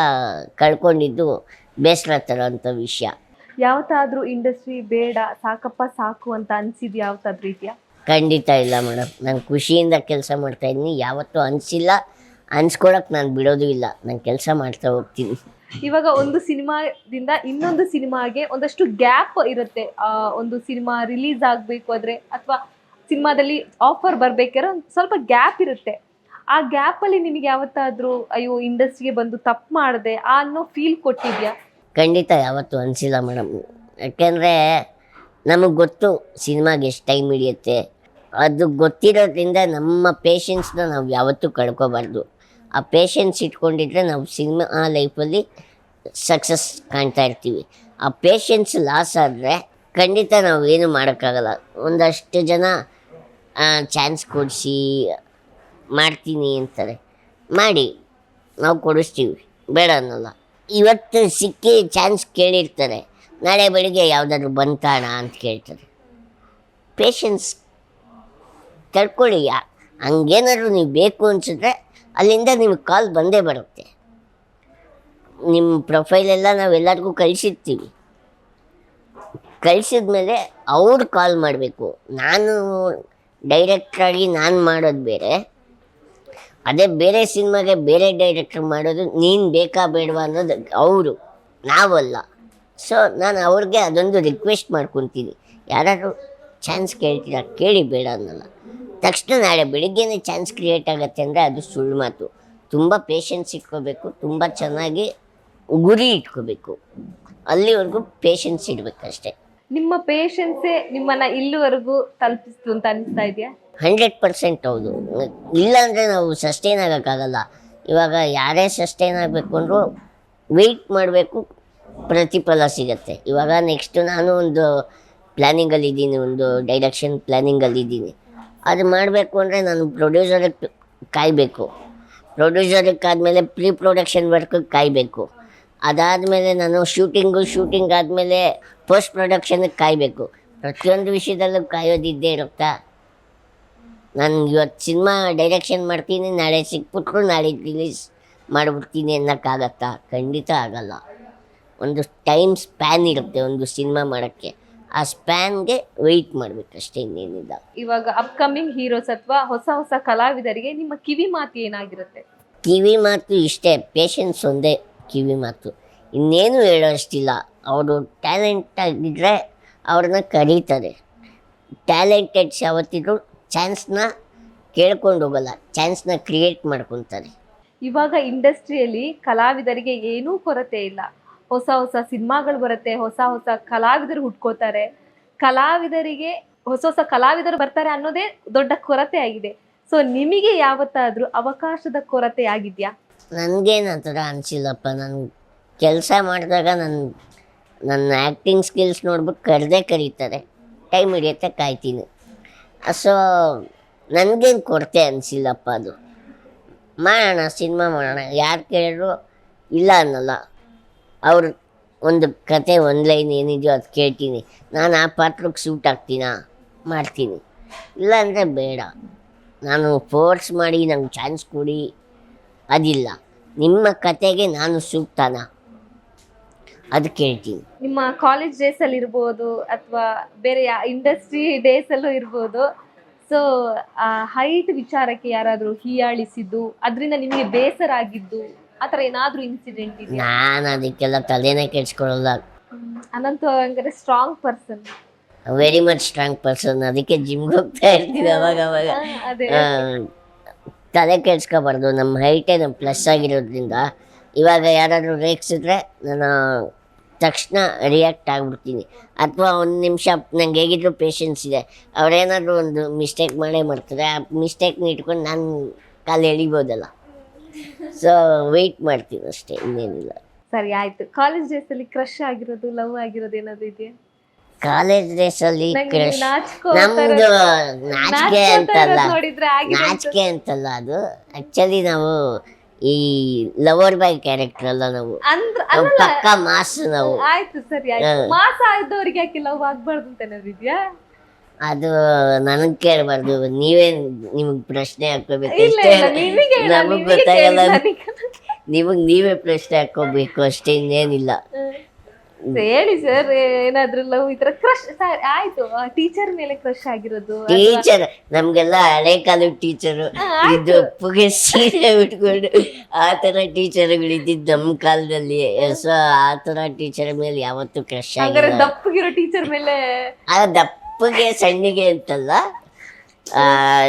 ಕಳ್ಕೊಂಡಿದ್ದು ಬೇಸರ ತರೋಂಥ ವಿಷಯ. ಯಾವತ್ತಾದ್ರೂ ಇಂಡಸ್ಟ್ರಿ ಬೇಡ, ಸಾಕಪ್ಪ ಸಾಕು ಅಂತ ಅನ್ಸಿದ್ದು ಯಾವತ್ತಾದ್ರೂ ಇದೆಯಾ? ಖಂಡಿತ ಇಲ್ಲ ಮೇಡಮ್. ನಾನು ಖುಷಿಯಿಂದ ಕೆಲಸ ಮಾಡ್ತಾಯಿದ್ದೀನಿ, ಯಾವತ್ತೂ ಅನಿಸಿಲ್ಲ, ಅನ್ಸ್ಕೊಳಕ್ಕೆ ನಾನು ಬಿಡೋದು ಇಲ್ಲ. ನಾನು ಕೆಲಸ ಮಾಡ್ತಾ ಹೋಗ್ತೀನಿ. ಇವಾಗ ಒಂದು ಸಿನಿಮಾದಿಂದ ಇನ್ನೊಂದು ಸಿನಿಮಾಗೆ ಒಂದಷ್ಟು ಗ್ಯಾಪ್ ಇರುತ್ತೆ. ಒಂದು ಸಿನಿಮಾ ರಿಲೀಸ್ ಆಗಬೇಕು ಆದರೆ ಅಥವಾ ಸಿನಿಮಾದಲ್ಲಿ ಆಫರ್ ಬರಬೇಕಾದ್ರೆ ಒಂದು ಸ್ವಲ್ಪ ಗ್ಯಾಪ್ ಇರುತ್ತೆ. ಆ ಗ್ಯಾಪಲ್ಲಿ ನಿಮಗೆ ಯಾವತ್ತಾದರೂ ಅಯ್ಯೋ ಇಂಡಸ್ಟ್ರಿಗೆ ಬಂದು ತಪ್ಪು ಮಾಡಿದೆ ಅನ್ನೋ ಫೀಲ್ ಕೊಟ್ಟಿದ್ಯಾ? ಖಂಡಿತ ಯಾವತ್ತೂ ಅನಿಸಿಲ್ಲ ಮೇಡಮ್. ಯಾಕೆಂದರೆ ನಮಗೆ ಗೊತ್ತು ಸಿನಿಮಾಗೆ ಎಷ್ಟು ಟೈಮ್ ಹಿಡಿಯುತ್ತೆ. ಅದು ಗೊತ್ತಿರೋದ್ರಿಂದ ನಮ್ಮ ಪೇಷನ್ಸ್ನ ನಾವು ಯಾವತ್ತೂ ಕಳ್ಕೊಬಾರ್ದು. ಆ ಪೇಷನ್ಸ್ ಇಟ್ಕೊಂಡಿದ್ರೆ ನಾವು ಸಿನಿಮಾ ಲೈಫಲ್ಲಿ ಸಕ್ಸಸ್ ಕಾಣ್ತಾ ಇರ್ತೀವಿ. ಆ ಪೇಷನ್ಸ್ ಲಾಸ್ ಆದರೆ ಖಂಡಿತ ನಾವು ಏನು ಮಾಡೋಕ್ಕಾಗಲ್ಲ. ಒಂದಷ್ಟು ಜನ ಚಾನ್ಸ್ ಕೊಡಿಸಿ ಮಾಡ್ತೀನಿ ಅಂತಾರೆ, ಮಾಡಿ, ನಾವು ಕೊಡಿಸ್ತೀವಿ, ಬೇಡ ಅನ್ನೋಲ್ಲ. ಇವತ್ತು ಸಿಕ್ಕಿ ಚಾನ್ಸ್ ಕೇಳಿರ್ತಾರೆ, ನಾಳೆ ಬೆಳಿಗ್ಗೆ ಯಾವುದಾದ್ರು ಬಂತಾಣ ಅಂತ ಕೇಳ್ತಾರೆ. ಪೇಷನ್ಸ್ ಕಳ್ಕೊಳ್ಳಿ. ಹಂಗೇನಾದ್ರು ನೀವು ಬೇಕು ಅನಿಸಿದ್ರೆ ಅಲ್ಲಿಂದ ನಿಮಗೆ ಕಾಲ್ ಬಂದೇ ಬರುತ್ತೆ. ನಿಮ್ಮ ಪ್ರೊಫೈಲೆಲ್ಲ ನಾವೆಲ್ಲರಿಗೂ ಕಳಿಸಿರ್ತೀವಿ. ಕಳಿಸಿದ್ಮೇಲೆ ಅವ್ರು ಕಾಲ್ ಮಾಡಬೇಕು. ನಾನು ಡೈರೆಕ್ಟ್ರಾಗಿ ನಾನು ಮಾಡೋದು ಬೇರೆ, ಅದೇ ಬೇರೆ ಸಿನಿಮಾಗೆ ಬೇರೆ ಡೈರೆಕ್ಟ್ರ್ ಮಾಡೋದು. ನೀನು ಬೇಕಾ ಬೇಡವಾ ಅನ್ನೋದು ಅವರು, ನಾವಲ್ಲ. ಸೊ ನಾನು ಅವ್ರಿಗೆ ಅದೊಂದು ರಿಕ್ವೆಸ್ಟ್ ಮಾಡ್ಕೊತೀನಿ, ಯಾರಾದರೂ ಚಾನ್ಸ್ ಕೇಳ್ತೀರಾ ಕೇಳಿ, ಬೇಡ ಅನ್ನೋಲ್ಲ. ತಕ್ಷಣ ನಾಳೆ ಬೆಳಿಗ್ಗೆನೇ ಚಾನ್ಸ್ ಕ್ರಿಯೇಟ್ ಆಗುತ್ತೆ ಅಂದರೆ ಅದು ಸುಳ್ಳು ಮಾತು. ತುಂಬ ಪೇಷನ್ಸ್ ಇಟ್ಕೋಬೇಕು, ತುಂಬ ಚೆನ್ನಾಗಿ ಗುರಿ ಇಟ್ಕೋಬೇಕು. ಅಲ್ಲಿವರೆಗೂ ಪೇಷನ್ಸ್ ಇಡಬೇಕಷ್ಟೆ. ನಿಮ್ಮ ಪೇಷನ್ಸೇ ನಿಮ್ಮನ್ನು ಇಲ್ಲಿವರೆಗೂ ತಲುಪಿಸ್ತು ಅಂತ ಅನಿಸ್ತಾ ಇದೆಯಾ? 100% ಹೌದು. ಇಲ್ಲಾಂದರೆ ನಾವು ಸಸ್ಟೈನ್ ಆಗೋಕ್ಕಾಗಲ್ಲ. ಇವಾಗ ಯಾರೇ ಸಸ್ಟೈನ್ ಆಗಬೇಕು ಅಂದರೂ ವೆಯ್ಟ್ ಮಾಡಬೇಕು, ಪ್ರತಿಫಲ ಸಿಗತ್ತೆ. ಇವಾಗ ನೆಕ್ಸ್ಟು ನಾನು ಒಂದು ಪ್ಲ್ಯಾನಿಂಗಲ್ಲಿದ್ದೀನಿ, ಒಂದು ಡೈರೆಕ್ಷನ್ ಪ್ಲ್ಯಾನಿಂಗಲ್ಲಿದ್ದೀನಿ. ಅದು ಮಾಡಬೇಕು ಅಂದರೆ ನಾನು ಪ್ರೊಡ್ಯೂಸರಿಗೆ ಕಾಯಬೇಕು. ಪ್ರೊಡ್ಯೂಸರಿಗೆ ಆದಮೇಲೆ ಪ್ರೀ ಪ್ರೊಡಕ್ಷನ್ ವರ್ಕಿಗೆ ಕಾಯಬೇಕು. ಅದಾದಮೇಲೆ ನಾನು ಶೂಟಿಂಗ್ ಆದಮೇಲೆ ಪೋಸ್ಟ್ ಪ್ರೊಡಕ್ಷನ್ಗೆ ಕಾಯಬೇಕು. ಪ್ರತಿಯೊಂದು ವಿಷಯದಲ್ಲೂ ಕಾಯೋದಿದ್ದೇ ಇರುತ್ತಾ. ನಾನು ಇವತ್ತು ಸಿನಿಮಾ ಡೈರೆಕ್ಷನ್ ಮಾಡ್ತೀನಿ, ನಾಳೆ ಸಿಕ್ಬಿಟ್ರು ನಾಳೆ ರಿಲೀಸ್ ಮಾಡಿಬಿಡ್ತೀನಿ ಅನ್ನೋಕ್ಕಾಗತ್ತಾ? ಖಂಡಿತ ಆಗಲ್ಲ. ಒಂದು ಟೈಮ್ ಸ್ಪ್ಯಾನ್ ಇರುತ್ತೆ ಒಂದು ಸಿನಿಮಾ ಮಾಡೋಕ್ಕೆ. ಆ ಸ್ಪ್ಯಾನ್ಗೆ ವೆಯ್ಟ್ ಮಾಡಬೇಕಷ್ಟೇ, ಇನ್ನೇನಿಲ್ಲ. ಇವಾಗ ಅಪ್ಕಮಿಂಗ್ ಹೀರೋಸ್ ಅಥವಾ ಹೊಸ ಹೊಸ ಕಲಾವಿದರಿಗೆ ನಿಮ್ಮ ಕಿವಿ ಮಾತು ಏನಾಗಿರುತ್ತೆ? ಕಿವಿ ಮಾತು ಇಷ್ಟೇ, ಪೇಷನ್ಸ್ ಒಂದೇ ಕಿವಿ ಮಾತು, ಇನ್ನೇನು ಹೇಳೋಷ್ಟಿಲ್ಲ. ಅವರು ಟ್ಯಾಲೆಂಟ್ ಆಗಿದ್ದರೆ ಅವ್ರನ್ನ ಕರೀತಾರೆ. ಟ್ಯಾಲೆಂಟೆಡ್ಸ್ ಯಾವತ್ತಿದ್ರು ಚಾನ್ಸ್ನ ಕೇಳ್ಕೊಂಡು ಹೋಗಲ್ಲ, ಚಾನ್ಸ್ನ ಕ್ರಿಯೇಟ್ ಮಾಡ್ಕೊತಾರೆ. ಇವಾಗ ಇಂಡಸ್ಟ್ರಿಯಲ್ಲಿ ಕಲಾವಿದರಿಗೆ ಏನೂ ಕೊರತೆ ಇಲ್ಲ. ಹೊಸ ಹೊಸ ಸಿನಿಮಾಗಳು ಬರುತ್ತೆ, ಹೊಸ ಹೊಸ ಕಲಾವಿದರು ಹುಟ್ಕೋತಾರೆ, ಕಲಾವಿದರಿಗೆ ಹೊಸ ಹೊಸ ಕಲಾವಿದರು ಬರ್ತಾರೆ ಅನ್ನೋದೇ ದೊಡ್ಡ ಕೊರತೆ ಆಗಿದೆ. ಸೊ ನಿಮಗೆ ಯಾವತ್ತಾದ್ರೂ ಅವಕಾಶದ ಕೊರತೆ ಆಗಿದೆಯಾ? ನನಗೇನು ಆ ಥರ ಅನಿಸಿಲ್ಲಪ್ಪ. ನಾನು ಕೆಲಸ ಮಾಡಿದಾಗ ನನ್ನ ಆ್ಯಕ್ಟಿಂಗ್ ಸ್ಕಿಲ್ಸ್ ನೋಡ್ಬಿಟ್ಟು ಕರೀತಾರೆ, ಟೈಮ್ ಹಿಡಿಯುತ್ತೆ, ಕಾಯ್ತೀನಿ. ಸೊ ನನಗೇನು ಕೊರತೆ ಅನಿಸಿಲ್ಲಪ್ಪ. ಅದು ಮಾಡೋಣ, ಸಿನಿಮಾ ಮಾಡೋಣ, ಯಾರು ಕೇಳಿದ್ರು ಇಲ್ಲ ಅನ್ನಲ್ಲ. ಅವ್ರು ಒಂದು ಕತೆ ಒಂದು ಲೈನ್ ಏನಿದೆಯೋ ಅದು ಕೇಳ್ತೀನಿ, ನಾನು ಆ ಪಾತ್ರಕ್ಕೆ ಸೂಟ್ ಆಗ್ತೀನಾ ಮಾಡ್ತೀನಿ, ಇಲ್ಲಾಂದರೆ ಬೇಡ. ನಾನು ಫೋರ್ಸ್ ಮಾಡಿ ನಂಗೆ ಚಾನ್ಸ್ ಕೊಡಿ ಅದಿಲ್ಲ. ನಿಮ್ಮ ಕತೆಗೆ ನಾನು ಸೂಕ್ತಾನ ಅದು ಕೇಳ್ತೀನಿ. ನಿಮ್ಮ ಕಾಲೇಜ್ ಡೇಸಲ್ಲಿ ಇರ್ಬೋದು ಅಥವಾ ಬೇರೆ ಇಂಡಸ್ಟ್ರಿ ಡೇಸಲ್ಲೂ ಇರ್ಬೋದು. ಸೊ ಹೈಟ್ ವಿಚಾರಕ್ಕೆ ಯಾರಾದರೂ ಹೀಯಾಳಿಸಿದ್ದು, ಅದರಿಂದ ನಿಮಗೆ ಬೇಸರ ಆಗಿದ್ದು, ಆ ಥರ ಏನಾದರೂ ಇನ್ಸಿಡೆಂಟ್ ಇದೆ? ನಾನು ಅದಕ್ಕೆಲ್ಲ ತಲೆನೇ ಕೆಡ್ಸ್ಕೊಳ್ಳಲ್ಲ. ಅನಂತ ಹಂಗಾರೆ strong person, very much strong person. ಅದಕ್ಕೆ ಜಿಮ್ಗೆ ಹೋಗ್ತಾ ಇರ್ತೀವಿ ಅವಾಗ. ಅದೇ ತಲೆ ಕೆಡ್ಸ್ಕೊಬಾರ್ದು. ನಮ್ಮ ಹೈಟೇ ನಮ್ಮ ಪ್ಲಸ್ ಆಗಿರೋದ್ರಿಂದ ಇವಾಗ ಯಾರಾದರೂ ರೇಗಿಸಿದ್ರೆ ನಾನು ತಕ್ಷಣ ರಿಯಾಕ್ಟ್ ಆಗಿಬಿಡ್ತೀನಿ. ಅಥವಾ ಒಂದು ನಿಮಿಷ ನಂಗೆ ಹೇಗಿದ್ರು ಪೇಷನ್ಸ್ ಇದೆ, ಅವರೇನಾದರೂ ಒಂದು ಮಿಸ್ಟೇಕ್ ಮಾಡೇ ಮಾಡ್ತಾರೆ, ಆ ಮಿಸ್ಟೇಕ್ನ ಇಟ್ಕೊಂಡು ನಾನು ಕಾಲು ಎಳಿಬೋದಲ್ಲ. ಸೊ ವೆಯ್ಟ್ ಮಾಡ್ತೀನಿ ಅಷ್ಟೇ, ಇನ್ನೇನಿಲ್ಲ. ಸರಿ ಆಯ್ತು. ಕಾಲೇಜ್ ಡೇಸಲ್ಲಿ ಕ್ರಶ್ ಆಗಿರೋದು, ಲವ್ ಆಗಿರೋದು ಏನಾದರೂ ಇದೆಯಾ? ಕಾಲೇಜ್ ಡೇಸಲ್ಲಿ ನಂಗೆ ಕ್ರಶ್, ನಾಚ್ಕೋ ನಮ್ಮದು ನಾಚಿಕೆ ಅಂತಲ್ಲ, ನೋಡಿದ್ರೆ ಆಗಿದೆ ಅಂತ. ನಾಚಿಕೆ ಅಂತಲ್ಲ, ಅದು ಆ್ಯಕ್ಚುಲಿ ನಾವು ಈ ಲವರ್ ಬಾಯ್ ಕ್ಯಾರೆಕ್ಟರ್ ಅಲ್ಲ ನಾವು, ಅಂದ್ರ ನಾವು ಅಲ್ಲ, ಪಕ್ಕ ಮಾಸ್ ನಾವು. ಆಯ್ತು ಸರಿ ಆಯ್ತು. ಮಾಸ ಆಯ್ದವ್ರಿಗೆ ಯಾಕೆ ಲವ್ ಆಗ್ಬಾರ್ದು ಅಂತ ಏನಾದ್ರು ಇದೆಯಾ? ಅದು ನನಗೆ ಕೇಳಬಾರ್ದು, ನೀವೇ ನಿಮಗೆ ಪ್ರಶ್ನೆ ಹಾಕೋಬೇಕು. ಇಲ್ಲ ಇಲ್ಲ, ನಿಮಗೆ ಹೇಳ, ನಮಗೆ ನಿಮಗೆ ಗೊತ್ತಾಗಲ್ಲ, ಕೇಳಿಲ್ಲ ನಿಮಗೆ ನೀವೇ ಪ್ರಶ್ನೆ ಹಾಕೋಬೇಕು ಅಷ್ಟೇ, ಇನ್ನೇನಿಲ್ಲ. ಹೇಳಿ ಸರ್, ಏನಾದ್ರು ಲವ್ ಈ ತರ ಕ್ರಶ್? ಆಯ್ತು, ಟೀಚರ್ ಮೇಲೆ ಕ್ರಶ್ ಆಗಿರೋದು? ಟೀಚರ್ ನಮ್ಗೆಲ್ಲ ಹಳೆ ಕಾಲದ ಟೀಚರು, ಇದು ಪುಗೆ ಸೀರೆ ಉಟ್ಕೊಂಡು ಆ ಥರ ಟೀಚರ್ಗಳಿದ್ದಿದ್ದು ನಮ್ಮ ಕಾಲದಲ್ಲಿ. ಸೊ ಆ ಥರ ಟೀಚರ್ ಮೇಲೆ ಯಾವತ್ತೂ ಕ್ರಶ್ ಹಂಗಾರೆ ಆಗಿಲ್ಲ. ದಪ್ಪಗಿರೋ ಟೀಚರ್ ಮೇಲೆ? ಆ ದಪ್ಪಗೆ ಸಣ್ಣಗೆ ಅಂತಲ್ಲ,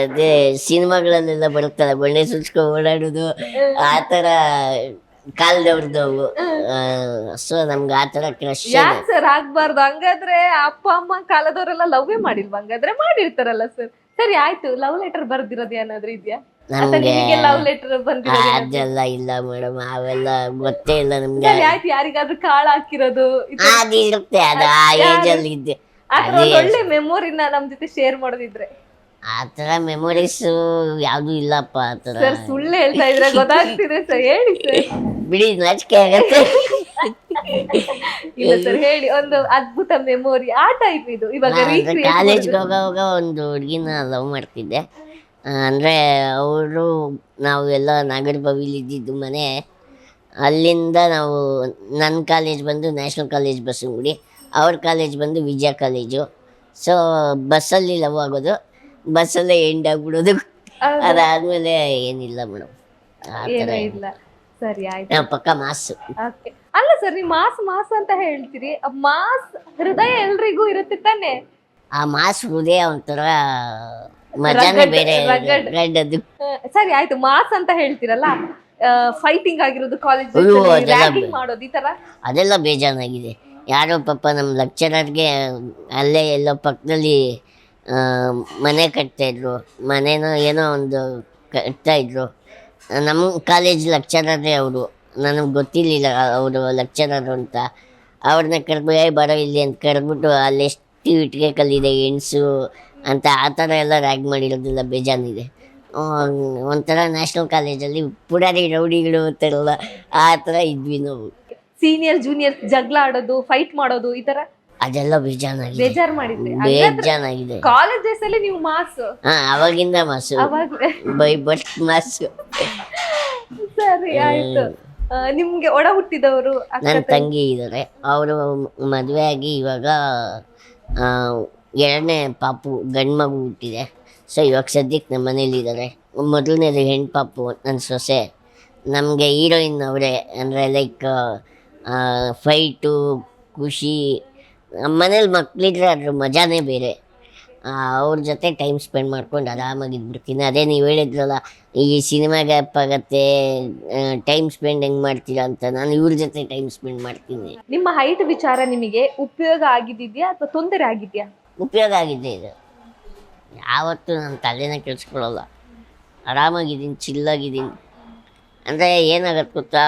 ಅದೇ ಸಿನಿಮಾಗಳಲ್ಲೆಲ್ಲ ಬರುತ್ತಲ್ಲ, ಬಣ್ಣೆ ಸುಚ್ಕೊ ಓಡಾಡೋದು, ಆ ಥರ ಕಾಲದವ್ರದ್ದು ಅವು. ಸೊ ನಮ್ಗೆ ಆ ಥರ ಕ್ರಶ್. ಯಾಕೆ ಸರ್ ಆಗ್ಬಾರ್ದು? ಹಂಗಾದ್ರೆ ಅಪ್ಪ ಅಮ್ಮ ಕಾಲದವರೆಲ್ಲ ಲವ್ವೇ ಮಾಡಿಲ್ವಾ? ಹಂಗಾದ್ರೆ ಮಾಡಿರ್ತಾರಲ್ಲ ಸರ್. ಸರಿ ಆಯ್ತು, ಲವ್ ಲೆಟರ್ ಬರ್ದಿರೋದು ಏನಾದ್ರು ಇದೆಯಾ? ನಮ್ಗೆ ಲವ್ ಲೆಟರ್ ಬಂದಿರೋದು? ಅದೆಲ್ಲ ಇಲ್ಲ ಮೇಡಮ್, ಅವೆಲ್ಲ ಗೊತ್ತೇ ಇಲ್ಲ ನಮ್ಗೆ. ಸರಿ ಆಯ್ತು, ಯಾರಿಗಾದ್ರೂ ಕಾಳ ಹಾಕಿರೋದು? ಅದಿರುತ್ತೆ, ಅದು ಆ ಏಜಲ್ಲಿ ಇದ್ದೆ. ಆತರ ಒಳ್ಳೆ ಮೆಮೊರಿನ ನಮ್ ಜೊತೆ ಶೇರ್ ಮಾಡೋದಿದ್ರೆ? ಆ ಥರ ಮೆಮೊರೀಸು ಯಾವುದು ಇಲ್ಲಪ್ಪ. ಆ ಥರ ಸರ್ ಸುಳ್ಳು ಹೇಳ್ತಾ ಇದ್ರೆ ಗೊತ್ತಾಗ್ತಿದೆ ಸರ್, ಹೇಳಿ ಸರ್. ಬಿಡಿ, ನಾಚಿಕೆ ಆಗತ್ತೆ. ಇಲ್ಲ ಸರ್, ಹೇಳಿ ಒಂದು ಅದ್ಭುತ ಮೆಮೊರಿ, ಆ ಟೈಪ್ ಇದು. ಇವಾಗ ಕಾಲೇಜ್ಗೆ ಹೋಗೋವಾಗ ಒಂದು ಹುಡುಗಿನ ಲವ್ ಮಾಡ್ತಿದ್ದೆ. ಅಂದರೆ ಅವರು ನಾವು ಎಲ್ಲ ನಾಗರಬಾವಿಲಿ ಇದ್ದಿದ್ದು ಮನೆ. ಅಲ್ಲಿಂದ ನಾವು ನನ್ನ ಕಾಲೇಜ್ ಬಂದು ನ್ಯಾಷನಲ್ ಕಾಲೇಜ್ ಬಸವನಗುಡಿ, ಅವ್ರ ಕಾಲೇಜ್ ಬಂದು ವಿಜಯ ಕಾಲೇಜು. ಸೊ ಬಸ್ಸಲ್ಲಿ ಲವ್ ಆಗೋದು, ಬಸ್ಸಲ್ಲೇ ಎಂಡ್ ಆಗ್ಬಿಡೋದು. ಅದಾದಮೇಲೆ ಏನಿಲ್ಲ ಮೇಡಮ್, ಆ ಥರ ಇಲ್ಲ. ಸರಿ ಆಯ್ತು, ನಾವು ಪಕ್ಕ ಮಾಸು. ಓಕೆ. ಅಲ್ಲ ಸರ್, ನೀವು ಮಾಸ್ ಮಾಸ್ ಅಂತ ಹೇಳ್ತೀರಿ, ಮಾಸ್ ಹೃದಯ ಎಲ್ರಿಗೂ ಇರುತ್ತೆ ತಾನೆ? ಆ ಮಾಸ್ ಹೃದಯ ಒಂಥರ ಮಜಾನೇ ಬೇರೆ, ಗಡ್ಡದ್ದು. ಸರಿ ಆಯ್ತು, ಮಾಸ್ ಅಂತ ಹೇಳ್ತೀರಲ್ಲ, ಫೈಟಿಂಗ್ ಆಗಿರೋದು, ಕಾಲೇಜ್ ಮಾಡೋದು, ಈ ತರ ಅದೆಲ್ಲ ಬೇಜಾನಾಗಿದೆ. ಯಾರೋ ಪಾಪ ನಮ್ಮ ಲೆಕ್ಚರರ್ಗೆ ಅಲ್ಲೇ ಎಲ್ಲೋ ಪಕ್ಕದಲ್ಲಿ ಮನೆ ಕಟ್ತಾಯಿದ್ರು, ಮನೇನೋ ಏನೋ ಒಂದು ಕಟ್ತಾಯಿದ್ರು. ನಮ್ಮ ಕಾಲೇಜ್ ಲೆಕ್ಚರರೇ ಅವರು, ನನಗೆ ಗೊತ್ತಿರಲಿಲ್ಲ ಅವರು ಲೆಕ್ಚರರು ಅಂತ. ಅವ್ರನ್ನ ಕರೆದು ಬರೋ ಇಲ್ಲಿ ಅಂತ ಕರೆದ್ಬಿಟ್ಟು ಅಲ್ಲೆಷ್ಟು ಇಟ್ಟಿಗೆ ಕಲ್ಲಿದೆ ಎಣ್ಸು ಅಂತ ಆ ಥರ ಎಲ್ಲ ರ್ಯಾಗ್ ಮಾಡಿರೋದಿಲ್ಲ ಬೇಜಾನಿದೆ. ಒಂಥರ ನ್ಯಾಷನಲ್ ಕಾಲೇಜಲ್ಲಿ ಪುಡಾರಿ ರೌಡಿಗಳು ಅಂತಾರಲ್ಲ, ಆ ಥರ ಇದ್ವಿ ನಾವು. ಸೀನಿಯರ್ ಜೂನಿಯರ್ ಜಗಳ ಆಡೋದು, ಫೈಟ್ ಮಾಡೋದು ಈ ತರ ಅದೆಲ್ಲ ಬೇಜಾನಾಗಿದೆ, ಬೇಜಾರ್ ಮಾಡಿದ್ರಿ? ಬೇಜಾನಾಗಿದೆ. ಕಾಲೇಜ್ ಡೇಸ್ ಅಲ್ಲಿ ನೀವು ಮಾಸ್ ಹಾ, ಅವಾಗಿಂದ ಮಾಸು, ಅವಾಗ ಬೈ ಬಟ್ ಮಾಸು. ಸರಿ ಆಯ್ತು. ನಿಮ್ಗೆ ಒಡ ಹುಟ್ಟಿದವರು ನನ್ನ ತಂಗಿ ಇದ್ದಾರೆ, ಅವರು ಮದುವೆ ಆಗಿ ಇವಾಗ 2ನೇ ಪಾಪು ಗಂಡು ಮಗು ಹುಟ್ಟಿದೆ. ಸೊ ಇವಾಗ ಸದ್ಯಕ್ಕೆ ನಮ್ಮ ಮನೇಲಿದ್ದಾರೆ. ಮೊದಲನೇದು ಹೆಣ್ಣು ಪಾಪು ನನ್ನ ಸೊಸೆ. ನಮಗೆ ಹೀರೋಯಿನ್ ಅವರೇ, ಅಂದರೆ ಲೈಕ್ ಫೈಟು, ಖುಷಿ. ನಮ್ಮ ಮನೇಲಿ ಮಕ್ಕಳಿದ್ರೆ ಅದ್ರ ಮಜಾನೇ ಬೇರೆ. ಅವ್ರ ಜೊತೆ ಟೈಮ್ ಸ್ಪೆಂಡ್ ಮಾಡ್ಕೊಂಡು ಆರಾಮಾಗಿದ್ಬಿಡ್ತೀನಿ. ಅದೇ ನೀವು ಹೇಳಿದ್ರಲ್ಲ, ಈ ಸಿನಿಮಾ ಗ್ಯಾಪ್ ಆಗುತ್ತೆ, ಟೈಮ್ ಸ್ಪೆಂಡ್ ಹೆಂಗೆ ಮಾಡ್ತೀರಾ ಅಂತ, ನಾನು ಇವ್ರ ಜೊತೆ ಟೈಮ್ ಸ್ಪೆಂಡ್ ಮಾಡ್ತೀನಿ. ನಿಮ್ಮ ಹೈಟ್ ವಿಚಾರ ನಿಮಗೆ ಉಪಯೋಗ ಆಗಿದ್ಯಾ ಅಥವಾ ತೊಂದರೆ ಆಗಿದ್ಯಾ? ಉಪಯೋಗ ಆಗಿದೆ ಇದು. ಯಾವತ್ತೂ ನಾನು ತಲೆನೇ ಕೆಡಿಸ್ಕೊಳ್ಳಲ್ಲ, ಆರಾಮಾಗಿದ್ದೀನಿ, ಚಿಲ್ಲಾಗಿದ್ದೀನಿ. ಅಂದರೆ ಏನಾಗತ್ತೆ ಗೊತ್ತಾ,